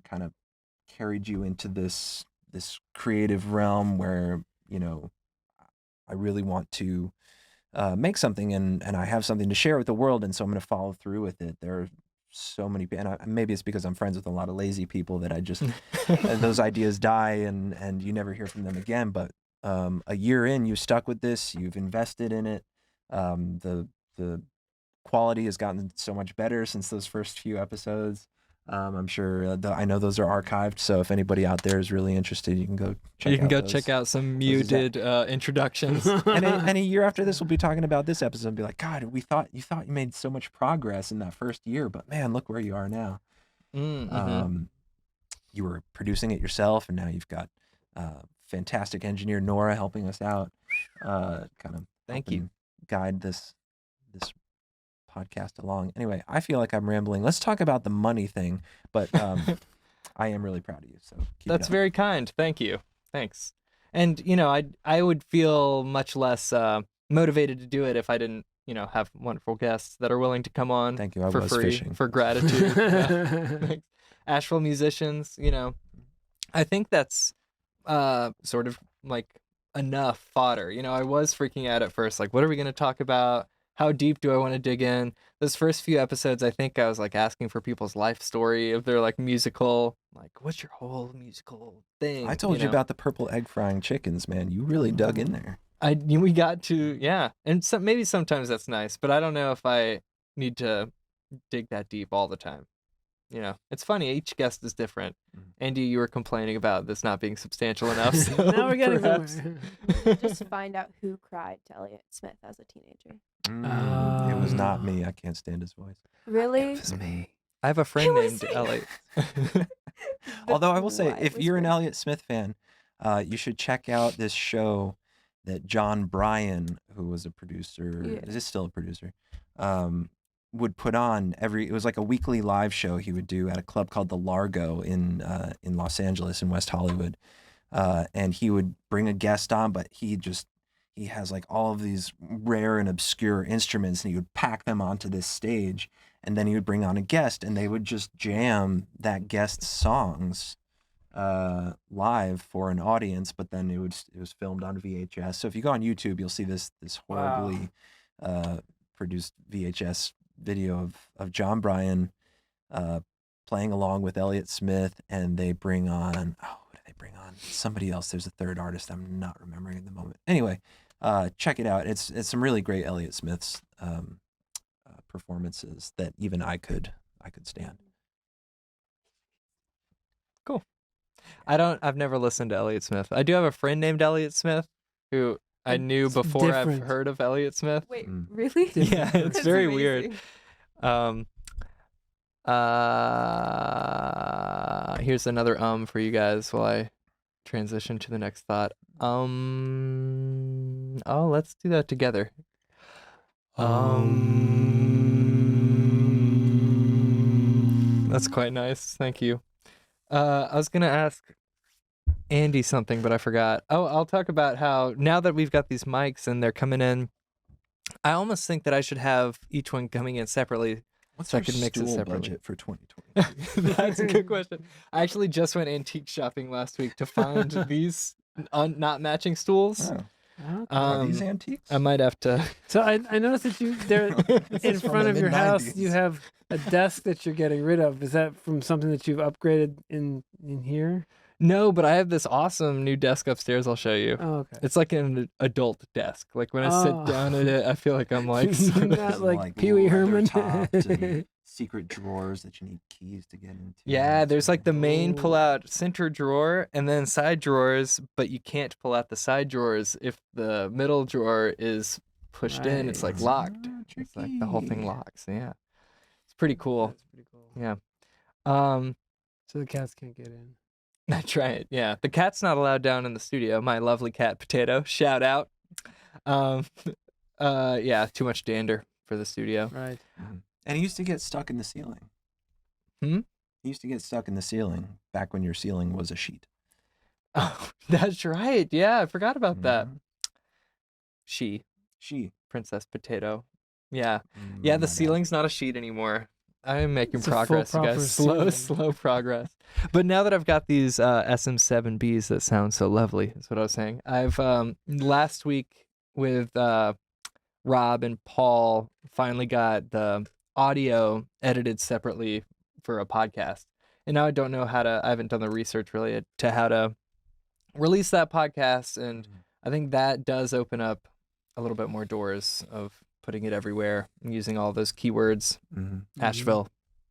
kind of carried you into this creative realm where, I really want to make something and I have something to share with the world, and so I'm going to follow through with it. There are so many, and maybe it's because I'm friends with a lot of lazy people that I just those ideas die and you never hear from them again. But a year in, you stuck with this, you've invested in it. The quality has gotten so much better since those first few episodes. I'm sure I know those are archived, so if anybody out there is really interested, you can go check out some muted introductions. And a year after this, we'll be talking about this episode and be like, God, you thought you made so much progress in that first year, but man, look where you are now. Mm-hmm. You were producing it yourself, and now you've got fantastic engineer Nora helping us out, kind of Thank you. Guide this podcast along. Anyway, I feel like I'm rambling. Let's talk about the money thing, but I am really proud of you. So that's very kind. Thank you. Thanks. And I would feel much less motivated to do it if I didn't have wonderful guests that are willing to come on. Thank you. I for was free fishing. For gratitude. Thanks. Asheville musicians. I think that's sort of like enough fodder. I was freaking out at first, like, what are we going to talk about? How deep do I want to dig in? Those first few episodes, I think I was like asking for people's life story of their like musical, like, what's your whole musical thing? I told you about the purple egg frying chickens, man. You really dug in there. We got to, yeah. And maybe sometimes that's nice, but I don't know if I need to dig that deep all the time. you know, it's funny. Each guest is different. Mhm. Andy, you were complaining about this not being substantial enough. So Now we're getting perhaps- somewhere. Just find out who cried to Elliott Smith as a teenager. It was not me. I can't stand his voice. Really? It was me. I have a friend was named me. Elliot. Although I will say, Why if was you're an me? Elliott Smith fan, you should check out this show that John Bryan, who was a producer, Yeah. is still a producer, would put on it was like a weekly live show he would do at a club called the Largo in Los Angeles in West Hollywood. And he would bring a guest on, but he has like all of these rare and obscure instruments, and he would pack them onto this stage, and then he would bring on a guest, and they would just jam that guest's songs live for an audience. But then it was filmed on VHS. So if you go on YouTube, you'll see this horribly produced VHS video of John Bryan playing along with Elliott Smith, and they bring on who do they bring on? Somebody else. There's a third artist I'm not remembering at the moment. Anyway, check it out. It's some really great Elliott Smith's performances that even I could stand. I've never listened to Elliott Smith. I do have a friend named Elliott Smith who I knew It's before I've different. heard of Elliott Smith. Wait, Mm. really? Yeah, it's That's very weird. amazing. Here's another for you guys while I transition to the next thought. Let's do that together. That's quite nice. Thank you. I was gonna ask Andy something, but I forgot. Oh, I'll talk about how now that we've got these mics and they're coming in, I almost think that I should have each one coming in separately. What's So I our could mix it stool separately. budget for 2020? That's a good question. I actually just went antique shopping last week to find these not matching stools. Are these antiques? I might have to. So I noticed that there This in is from front the of your house mid-90s. you have a desk that you're getting rid of. Is that from something that you've upgraded in here? No, but I have this awesome new desk upstairs. I'll show you. Oh, okay. It's like an adult desk. Like when I Oh. sit down at it, I feel like I'm like sort of- Not like Like Pee Wee leather Herman. topped and secret drawers that you need keys to get into. Yeah, there's like the main Oh. pull-out center drawer and then side drawers, but you can't pull out the side drawers if the middle drawer is pushed in. It's like Right. locked. It's like the whole thing tricky. locks. Yeah, it's pretty cool. That's pretty cool. Yeah. So the cats can't get in. That's right. Yeah, the cat's not allowed down in the studio. My lovely cat Potato. Shout out. Yeah, too much dander for the studio. Right. And he used to get stuck in the ceiling. Hmm? He used to get stuck in the ceiling back when your ceiling was a sheet. Oh, that's right. Yeah, I forgot about that. Mhm. She, She. Princess Potato. Yeah. Yeah, My the bad. ceiling's not a sheet anymore. I'm making It's a full progress, you proper guys. ceiling. Slow progress. But now that I've got these SM7Bs that sound so lovely, is what I was saying. I've last week with Rob and Paul finally got the audio edited separately for a podcast. And now I don't know I haven't done the research really to how to release that podcast. And I think that does open up a little bit more doors of putting it everywhere and using all those keywords. Mhm. Asheville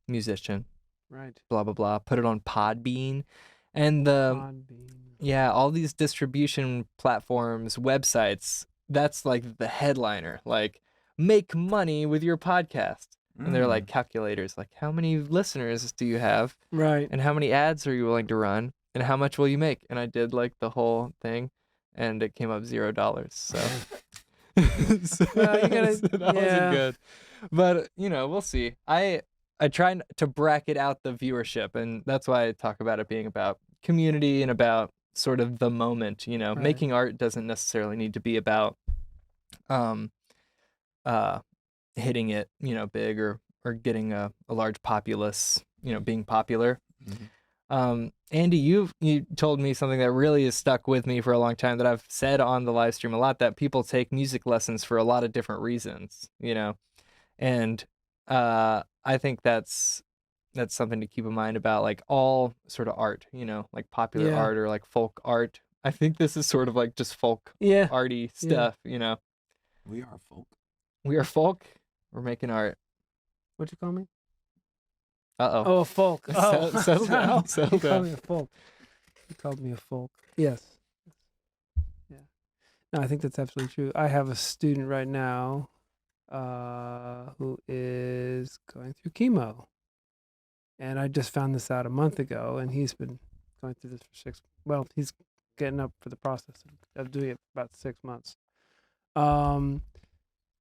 musician, Right. blah blah blah. Put it on Podbean, and Podbean. all these distribution platforms, websites. That's like the headliner. Like, make money with your podcast, and they're like calculators. Like, how many listeners do you have, Right. and how many ads are you willing to run, and how much will you make? And I did like the whole thing, and it came up $0. So. So Well, you gotta- that yeah. wasn't good, but we'll see. I try to bracket out the viewership, and that's why I talk about it being about community and about sort of the moment. Right. Making art doesn't necessarily need to be about hitting it big or getting a large populace, being popular. Mhm. Andy, you told me something that really has stuck with me for a long time that I've said on the live stream a lot, that people take music lessons for a lot of different reasons, and I think that's something to keep in mind about like all sort of art, like popular Yeah. art or like folk art. I think this is sort of like just folk Yeah. arty Yeah. stuff, We are folk. We are folk, we're making art. What'd you call me? Uh-oh. Oh, a folk. Oh, Settle down. Settle you called down. me a folk. You called me a folk. Yes. Yeah. No, I think that's absolutely true. I have a student right now who is going through chemo. And I just found this out a month ago, and he's been going through this for he's getting up for the process of doing it for about 6 months. And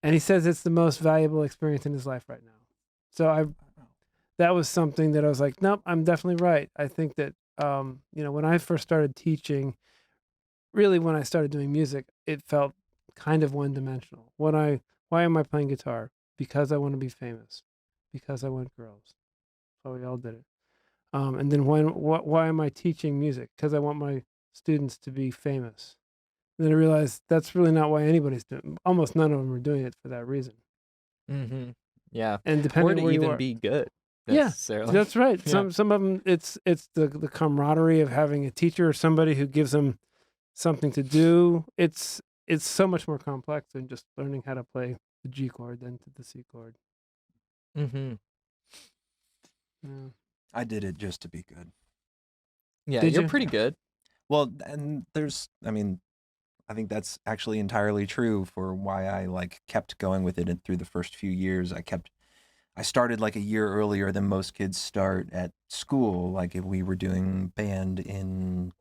he says it's the most valuable experience in his life right now. So that was something that I was like, nope, I'm definitely right. I think that, when I first started teaching, really when I started doing music, it felt kind of one-dimensional. Why am I playing guitar? Because I want to be famous. Because I want girls. So we all did it. And then why am I teaching music? Because I want my students to be famous. And then I realized that's really not why anybody's doing. Almost none of them are doing it for that reason. Mm-hmm. Yeah. And depending Or to where you even are, be good. yeah, Necessarily. that's right. Yeah. Some of them, it's the camaraderie of having a teacher or somebody who gives them something to do. It's so much more complex than just learning how to play the G chord than to the C chord. Mm-hmm. Yeah. I did it just to be good. Yeah, Did you're you? pretty good. Well, and I think that's actually entirely true for why I kept going with it, and through the first few years I started like a year earlier than most kids start at school. Like if we were doing band in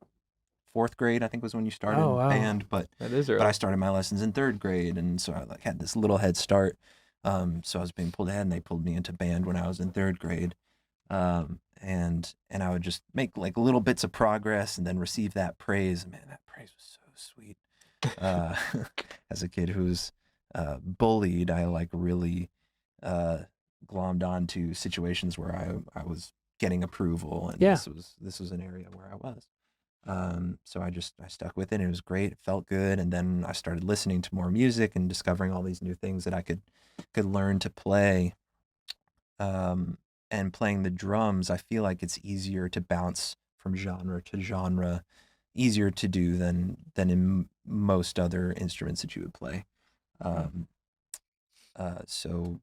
4th grade, I think was when you started Oh, wow. band, but That is I early. started my lessons in 3rd grade, and so I had this little head start. So I was being pulled ahead, and they pulled me into band when I was in 3rd grade. And I would just make like little bits of progress and then receive that praise. Man, that praise was so sweet. As a kid who's bullied, I really glommed onto situations where I was getting approval, and Yeah. this was an area where I was. So I stuck with it, and it was great. It felt good, and then I started listening to more music and discovering all these new things that I could learn to play. And playing the drums, I feel like it's easier to bounce from genre to genre, easier to do than in most other instruments that you would play. So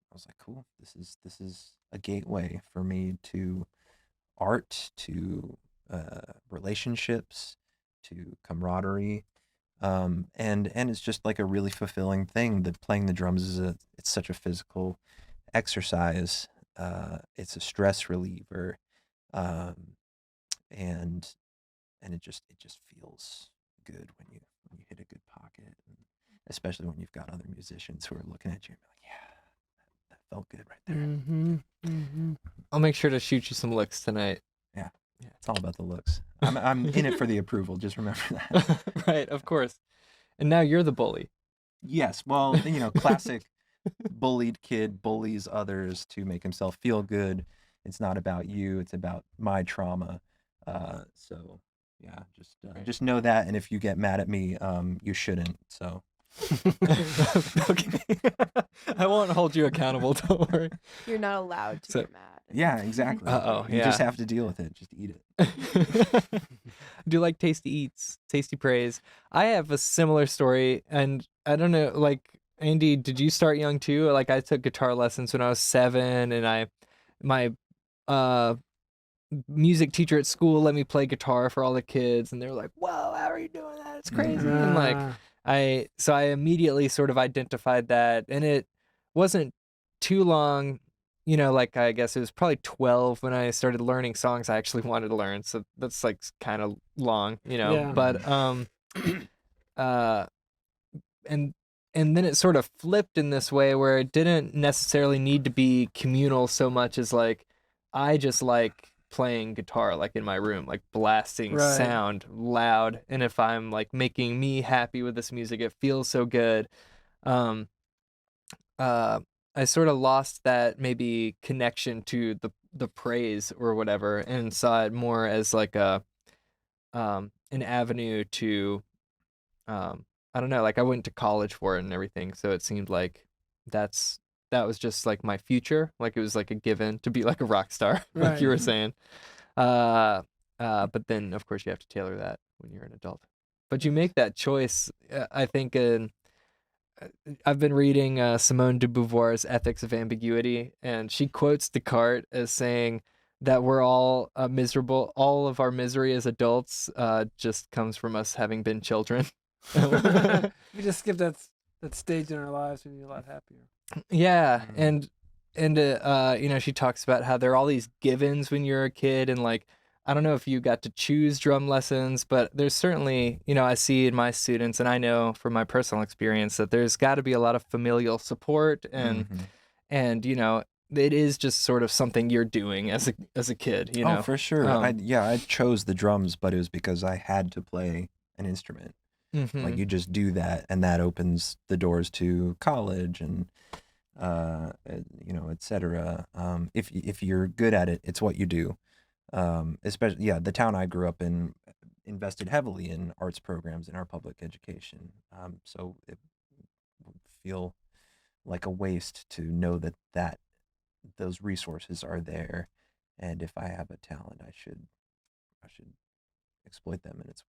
I was like, cool, this is a gateway for me to art, to relationships, to camaraderie. And it's just like a really fulfilling thing. That playing the drums it's such a physical exercise. It's a stress reliever, and it just feels good when you hit a good pocket, and especially when you've got other musicians who are looking at you and be like, yeah, that felt good right there. Mm-hmm. Mm-hmm. I'll make sure to shoot you some licks tonight. Yeah, it's all about the looks. I'm in it for the approval. Just remember that. Right, of course. And now you're the bully. Yes, well, classic bullied kid bullies others to make himself feel good. It's not about you, it's about my trauma. So yeah, just know that, and if you get mad at me, you shouldn't. So Okay. I won't hold you accountable, don't worry. You're not allowed to get mad. yeah, exactly. Uh-oh, You just yeah. have to deal with it. Just eat it. Do like tasty eats, tasty praise. I have a similar story, and I don't know, like, Andy, did you start young too? Like, I took guitar lessons when I was 7, and my music teacher at school let me play guitar for all the kids, and they were like, "Whoa, how are you doing that? It's crazy!" And like, I immediately sort of identified that, and it wasn't too long. Like, I guess it was probably 12 when I started learning songs I actually wanted to learn. So that's like kind of long, Yeah. But and then it sort of flipped in this way where it didn't necessarily need to be communal so much as like I just like playing guitar like in my room, like blasting Right. sound loud, and if I'm like making me happy with this music, it feels so good. I sort of lost that maybe connection to the praise or whatever, and saw it more as like an avenue to I don't know, like I went to college for it and everything, so it seemed like that was just like my future, like it was like a given to be like a rock star, like you were Right. saying. But then of course you have to tailor that when you're an adult. But you make that choice, I think, I've been reading Simone de Beauvoir's Ethics of Ambiguity, and she quotes Descartes as saying that we're all miserable. All of our misery as adults just comes from us having been children. We just skip that stage in our lives, we'd be a lot happier. Yeah, and she talks about how there are all these givens when you're a kid, and like I don't know if you got to choose drum lessons, but there's certainly, I see in my students, and I know from my personal experience that there's got to be a lot of familial support, and it is just sort of something you're doing as a kid, Oh, for sure. I chose the drums, but it was because I had to play an instrument. Like you just do that, and that opens the doors to college and etc. If you're good at it, it's what you do. Especially, the town I grew up in invested heavily in arts programs in our public education. So it would feel like a waste to know that those resources are there, and if I have a talent, I should exploit them, and it's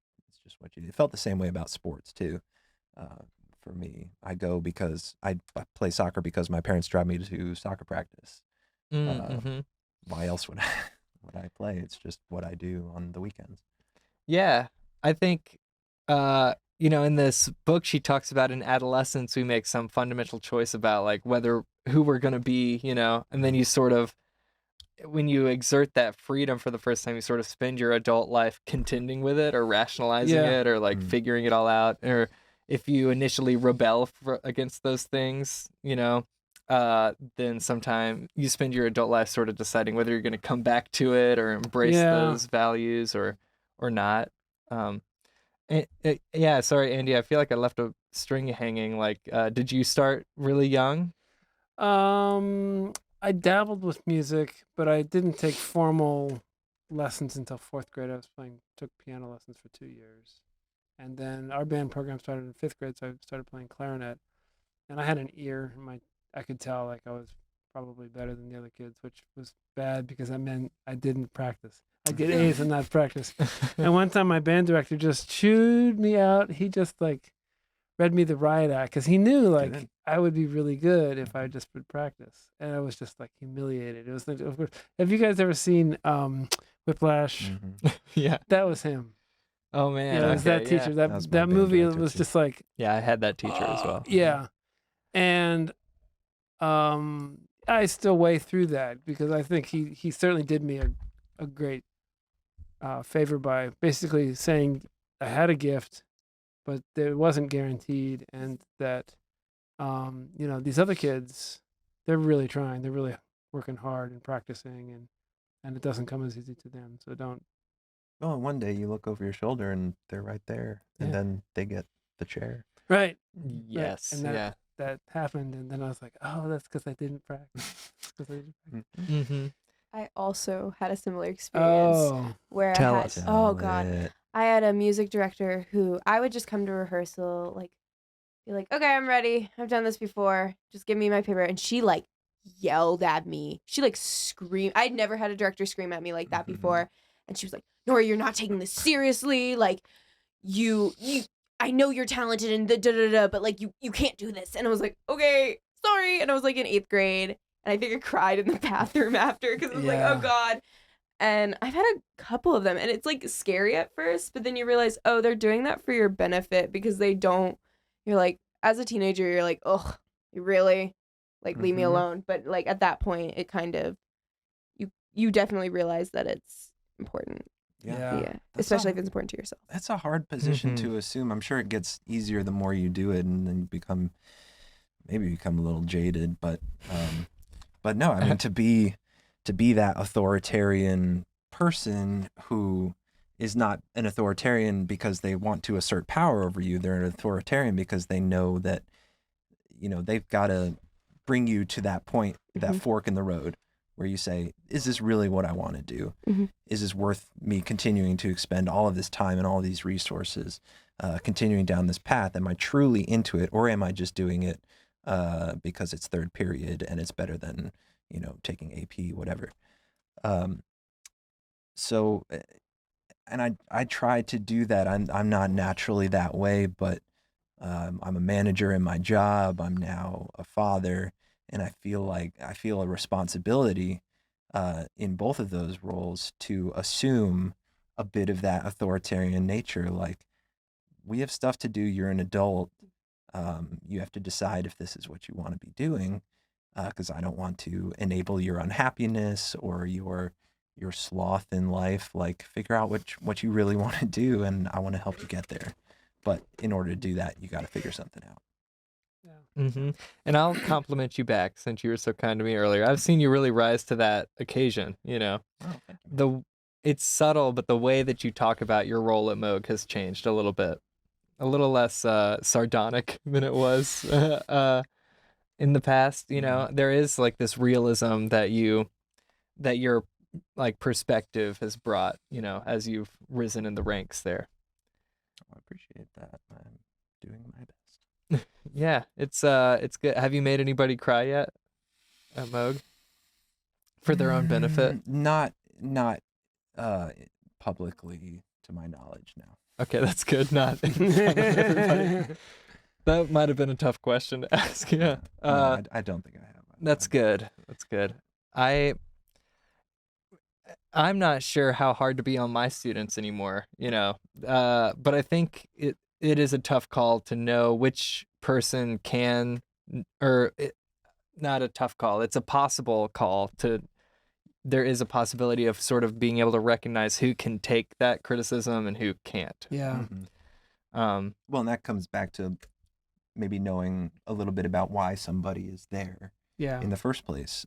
just what you do. It felt the same way about sports too. For me, I go because I play soccer because my parents drive me to soccer practice. Why else would I play? It's just what I do on the weekends. Yeah, I think, in this book, she talks about in adolescence, we make some fundamental choice about like who we're going to be, and then you sort of, when you exert that freedom for the first time, you sort of spend your adult life contending with it or rationalizing it or like figuring it all out. Or if you initially rebel against those things, then sometime you spend your adult life sort of deciding whether you're going to come back to it or embrace those values or not. Sorry, Andy, I feel like I left a string hanging. Like, did you start really young? I dabbled with music, but I didn't take formal lessons until 4th grade. Took piano lessons for 2 years. And then our band program started in 5th grade, so I started playing clarinet. And I had an ear. I could tell like I was probably better than the other kids, which was bad because that meant I didn't practice. I'd get A's and not practice. And one time my band director just chewed me out. He just like read me the riot act because he knew like I would be really good if I just would practice. And I was just like humiliated. It was of course. Have you guys ever seen Whiplash? Yeah, that was him. Oh man, yeah, it was that teacher. That movie was just like I had that teacher as well. Yeah, and I still weigh through that because I think he certainly did me a great favor by basically saying I had a gift, but it wasn't guaranteed, and that these other kids, they're really trying, they're really working hard and practicing, and it doesn't come as easy to them. So don't. Oh, one day you look over your shoulder and they're right there, and then they get the chair. Right. Yes. Right. And that happened, and then I was like, oh, that's because I didn't practice. I also had a similar experience where I had a music director who I would just come to rehearsal, like, be like, okay, I'm ready. I've done this before. Just give me my paper. And she like yelled at me. She like screamed. I'd never had a director scream at me like that before. And she was like, Nora, you're not taking this seriously. Like, I know you're talented and but like you can't do this. And I was like, okay, sorry. And I was like in 8th grade. And I think I cried in the bathroom after because I was like, oh God. And I've had a couple of them. And it's like scary at first. But then you realize, oh, they're doing that for your benefit because they don't. You're like, as a teenager, you're like, ugh, you really? Like, leave me alone. But like at that point, it kind of, you definitely realize that it's important. Yeah. Especially if it's important to yourself. That's a hard position to assume. I'm sure it gets easier the more you do it, and then you become a little jaded. But no, I mean to be that authoritarian person who is not an authoritarian because they want to assert power over you. They're an authoritarian because they know that they've got to bring you to that point, that fork in the road, where you say, is this really what I want to do? Is this worth me continuing to expend all of this time and all of these resources, continuing down this path? Am I truly into it, or am I just doing it because it's 3rd period and it's better than, taking AP, whatever. So, and I try to do that. I'm not naturally that way, but I'm a manager in my job. I'm now a father, and I feel a responsibility in both of those roles to assume a bit of that authoritarian nature. Like, we have stuff to do. You're an adult. You have to decide if this is what you want to be doing, because I don't want to enable your unhappiness or your sloth in life. Like, figure out what you really want to do, and I want to help you get there. But in order to do that, you got to figure something out. Yeah. Mm-hmm. And I'll compliment you back, since you were so kind to me earlier. I've seen you really rise to that occasion. Oh, thank you. It's subtle, but the way that you talk about your role at Moog has changed a little bit. A little less sardonic than it was in the past. There is like this realism that your like perspective has brought, as you've risen in the ranks there. I appreciate that. I'm doing my best. Yeah, it's good. Have you made anybody cry yet at Moog for their own benefit? Not publicly, to my knowledge, no. Okay, that's good. Not in front of everybody. That might have been a tough question to ask. Yeah. No, I don't think I have. That's good. That's good. I'm not sure how hard to be on my students anymore, but I think it is a tough call to know which person can, not a tough call. It's a possible call there is a possibility of sort of being able to recognize who can take that criticism and who can't. Yeah. Mm-hmm. Well, and that comes back to maybe knowing a little bit about why somebody is there in the first place.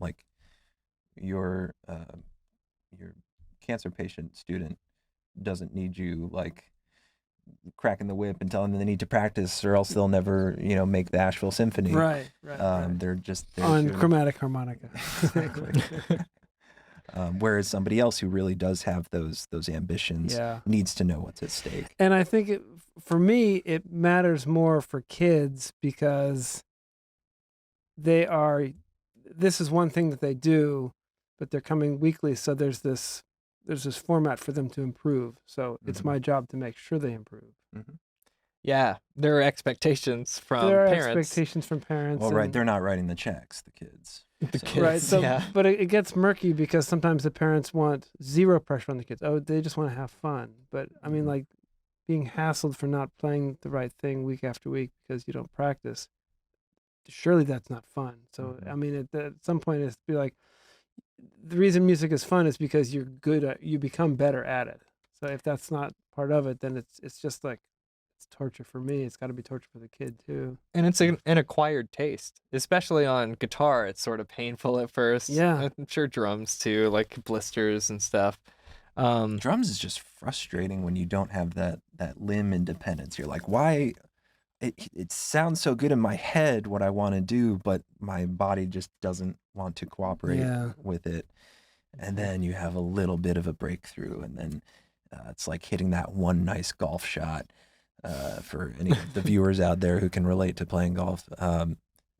Like your cancer patient student doesn't need you like cracking the whip and telling them they need to practice, or else they'll never, make the Asheville Symphony. Right. They're just on chromatic harmonica. Exactly. Whereas somebody else who really does have those ambitions needs to know what's at stake. And I think for me, it matters more for kids because this is one thing that they do, but they're coming weekly. So there's this format for them to improve. So it's my job to make sure they improve. Mm-hmm. Yeah, there are expectations from parents. Well, right, they're not writing the checks, the kids. Right, so but it gets murky because sometimes the parents want zero pressure on the kids. Oh, they just want to have fun. But I mean, like being hassled for not playing the right thing week after week because you don't practice. Surely that's not fun. So I mean, at some point, it's be like, the reason music is fun is because you become better at it. So if that's not part of it, then it's just like, it's torture for me. It's got to be torture for the kid too. And it's an acquired taste, especially on guitar. It's sort of painful at first. Yeah. I'm sure drums too, like blisters and stuff. Drums is just frustrating when you don't have that limb independence. You're like, why? It sounds so good in my head what I want to do, but my body just doesn't want to cooperate with it. And then you have a little bit of a breakthrough, and then it's like hitting that one nice golf shot. For any of the viewers out there who can relate to playing golf,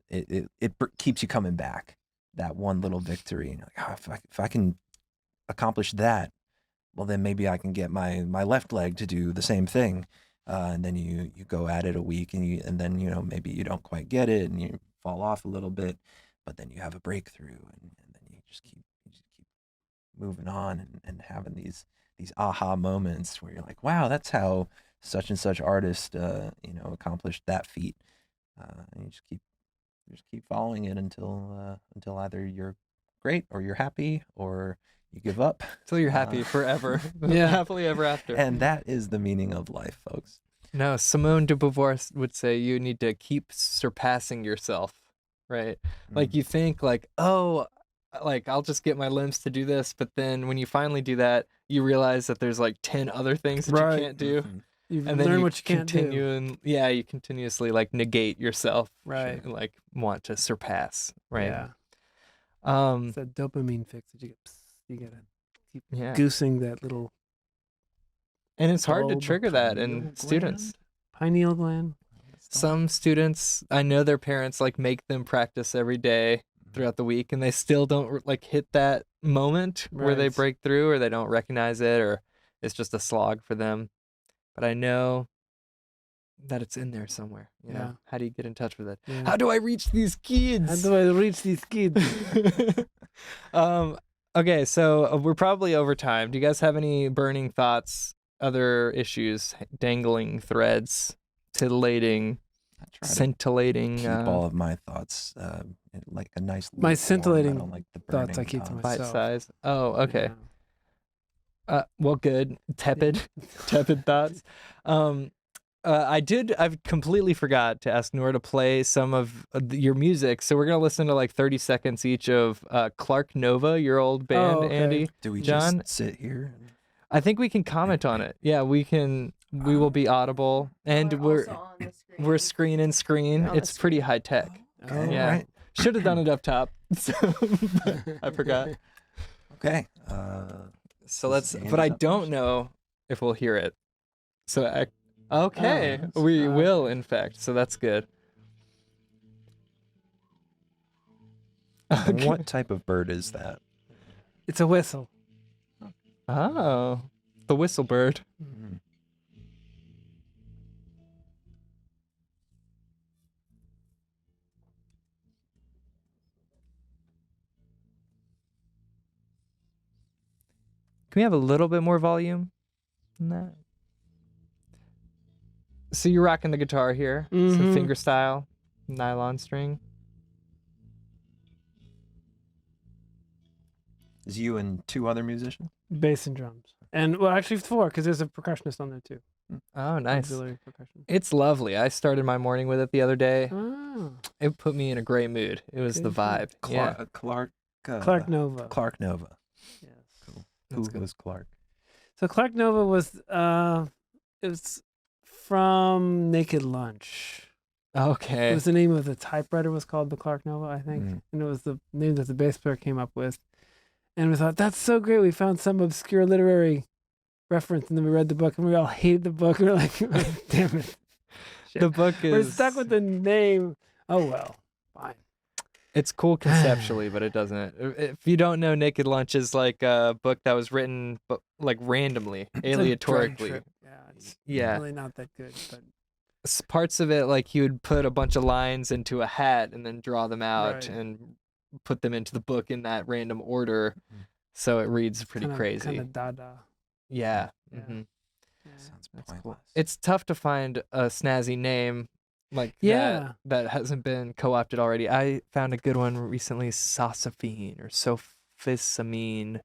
it keeps you coming back. That one little victory, and you're like, if I can accomplish that, well, then maybe I can get my left leg to do the same thing. And then you go at it a week, and then maybe you don't quite get it, and you fall off a little bit, but then you have a breakthrough, and then you just keep moving on and having these aha moments where you're like, wow, that's how such and such artist accomplished that feat, and you just keep following it until either you're great or you're happy or you give up until you're happy forever. Happily ever after. And that is the meaning of life, folks. No, Simone de Beauvoir would say you need to keep surpassing yourself, right? Like you think like, oh, like I'll just get my limbs to do this, but then when you finally do that, you realize that there's like 10 other things that you can't do. You've and then learned you what you can't do. And you continuously like negate yourself, right? And, like want to surpass, right? Yeah. It's that dopamine fix that you gotta keep goosing that little. And it's hard to trigger that in students. Pineal gland. Some students, I know their parents like make them practice every day throughout the week, and they still don't like hit that moment where they break through, or they don't recognize it, or it's just a slog for them. But I know that it's in there somewhere. You Yeah. know? How do you get in touch with it? Yeah. How do I reach these kids? How do I reach these kids? Okay, so we're probably over time. Do you guys have any burning thoughts, other issues, dangling threads, titillating, I try to scintillating? keep all of my thoughts like a nice. My lukewarm. scintillating I don't like the thoughts I burning keep to thoughts. bite myself. size. Oh, okay. Yeah. Well, good. Tepid thoughts. I've completely forgot to ask Noor to play some of your music. So we're going to listen to like 30 seconds each of Klarcnova, your old band, Oh, okay. Andy. Do we John? just sit here? I think we can comment on it. Yeah, we will be audible. And we're screen and screen. On the It's pretty high tech. Oh, Yeah. Right. Should have done it up top. So, I forgot. Okay. So This is but I Andy's up don't first. know if we'll hear it. So okay, Oh, we that's- will in fact. So that's good. And what type of bird is that? It's a whistle. Oh, the whistlebird. Mm. Can we have a little bit more volume than that? So you're rocking the guitar here. So Mhm. finger style, nylon string. Is you and two other musicians? Bass and drums. And well, actually 4, because there's a percussionist on there too. Oh, nice. Auxiliary percussion. It's lovely. I started my morning with it the other day. Oh, It put me in a great mood. It was the Good for you. vibe. Yeah. Klarcnova. Klarcnova. Yes. Cool. That's Who good. was Clark? So Klarcnova was it was from Naked Lunch. It Okay. was the name of the typewriter was called the Klarcnova, I think. Mm. And it was the name that the bass player came up with. And we thought, that's so great. We found some obscure literary reference, and then we read the book, and we all hated the book. We were like, damn it. The book is. We're stuck with the name. Oh, well. Fine. It's cool conceptually, but it doesn't. If you don't know, Naked Lunch is like a book that was written, but like randomly, It's a drawing aleatorically. trip. Yeah, it's Yeah. really not that good. But Parts of it, like he would put a bunch of lines into a hat and then draw them out Right. and put them into the book in that random order, Mhm. so it reads pretty crazy. Kind of dada. Yeah. Yeah. Mhm. Yeah. Sounds That's pointless. cool. It's tough to find a snazzy name like Yeah. that hasn't been co-opted already. I found a good one recently, Sosifine or Sophisamine.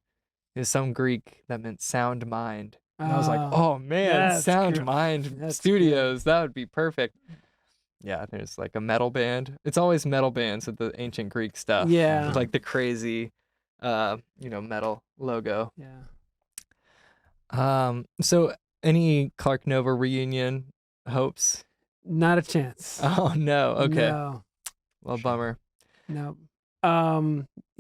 Is some Greek that meant sound mind. And I was like, oh man, that's Sound good. Mind That's Studios, that would be perfect. Yeah, there's like a metal band. It's always metal bands with the ancient Greek stuff. Yeah. With like the crazy metal logo. Yeah. So any Klarcnova reunion hopes? Not a chance. Oh no. Okay. No. Well, bummer. No.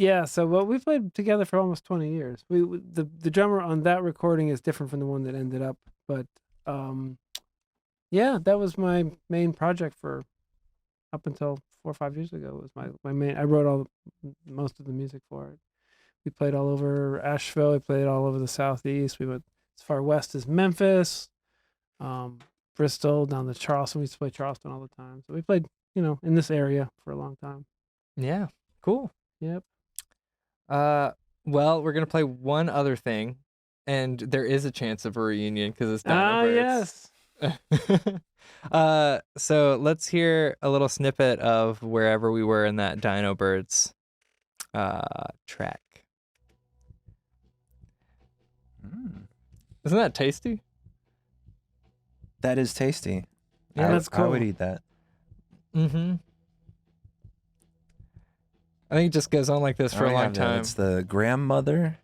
Yeah, so we played together for almost 20 years. The drummer on that recording is different from the one that ended up, but yeah, that was my main project for up until 4 or 5 years ago. It was my main. I wrote most of the music for it. We played all over Asheville. We played all over the Southeast. We went as far west as Memphis, Bristol, down to Charleston. We used to play Charleston all the time. So we played, in this area for a long time. Yeah. Cool. Yep. Well, we're gonna play one other thing, and there is a chance of a reunion because it's dinoBirds. Yes. So let's hear a little snippet of wherever we were in that dinoBirds track. Isn't that tasty? That is tasty. Yeah, that's I would cool. eat that. Mm-hmm. I think it just goes on like this for a I long have that. time. It's the grandmother,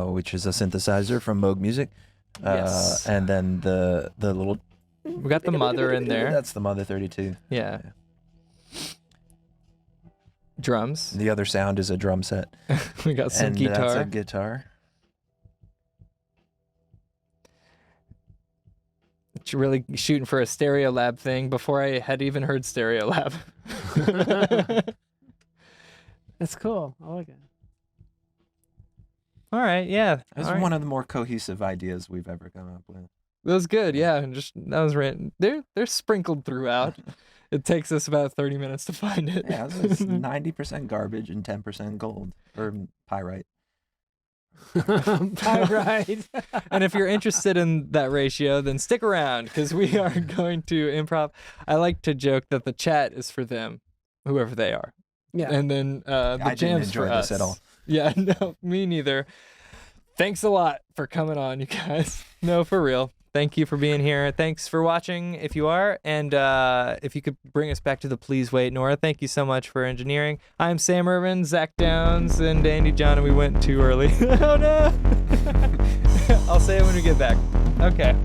which is a synthesizer from Moog Music. Yes. And then the little. We got the mother in there. That's the Mother 32. Yeah. Drums. The other sound is a drum set. We got some and guitar. That's a guitar. Really shooting for a Stereo Lab thing before I had even heard Stereo Lab. That's cool. I like it. All right, yeah. It's All right. one of the more cohesive ideas we've ever come up with. That was good. Yeah, and just that was written. They're sprinkled throughout. It takes us about 30 minutes to find it. Yeah, it's 90% garbage and 10% gold or pyrite. Pyrite. And if you're interested in that ratio, then stick around because we are going to improv. I like to joke that the chat is for them, whoever they are. Yeah. And then the I didn't jam's enjoy for this us. at all. Yeah, no, me neither. Thanks a lot for coming on, you guys. No, for real. Thank you for being here. Thanks for watching, if you are. And if you could bring us back to the Please Wait, Nora. Thank you so much for engineering. I'm Sam Irvin, Zack Downes, and Andy John, and we went too early. Oh, no. I'll say it when we get back. Okay.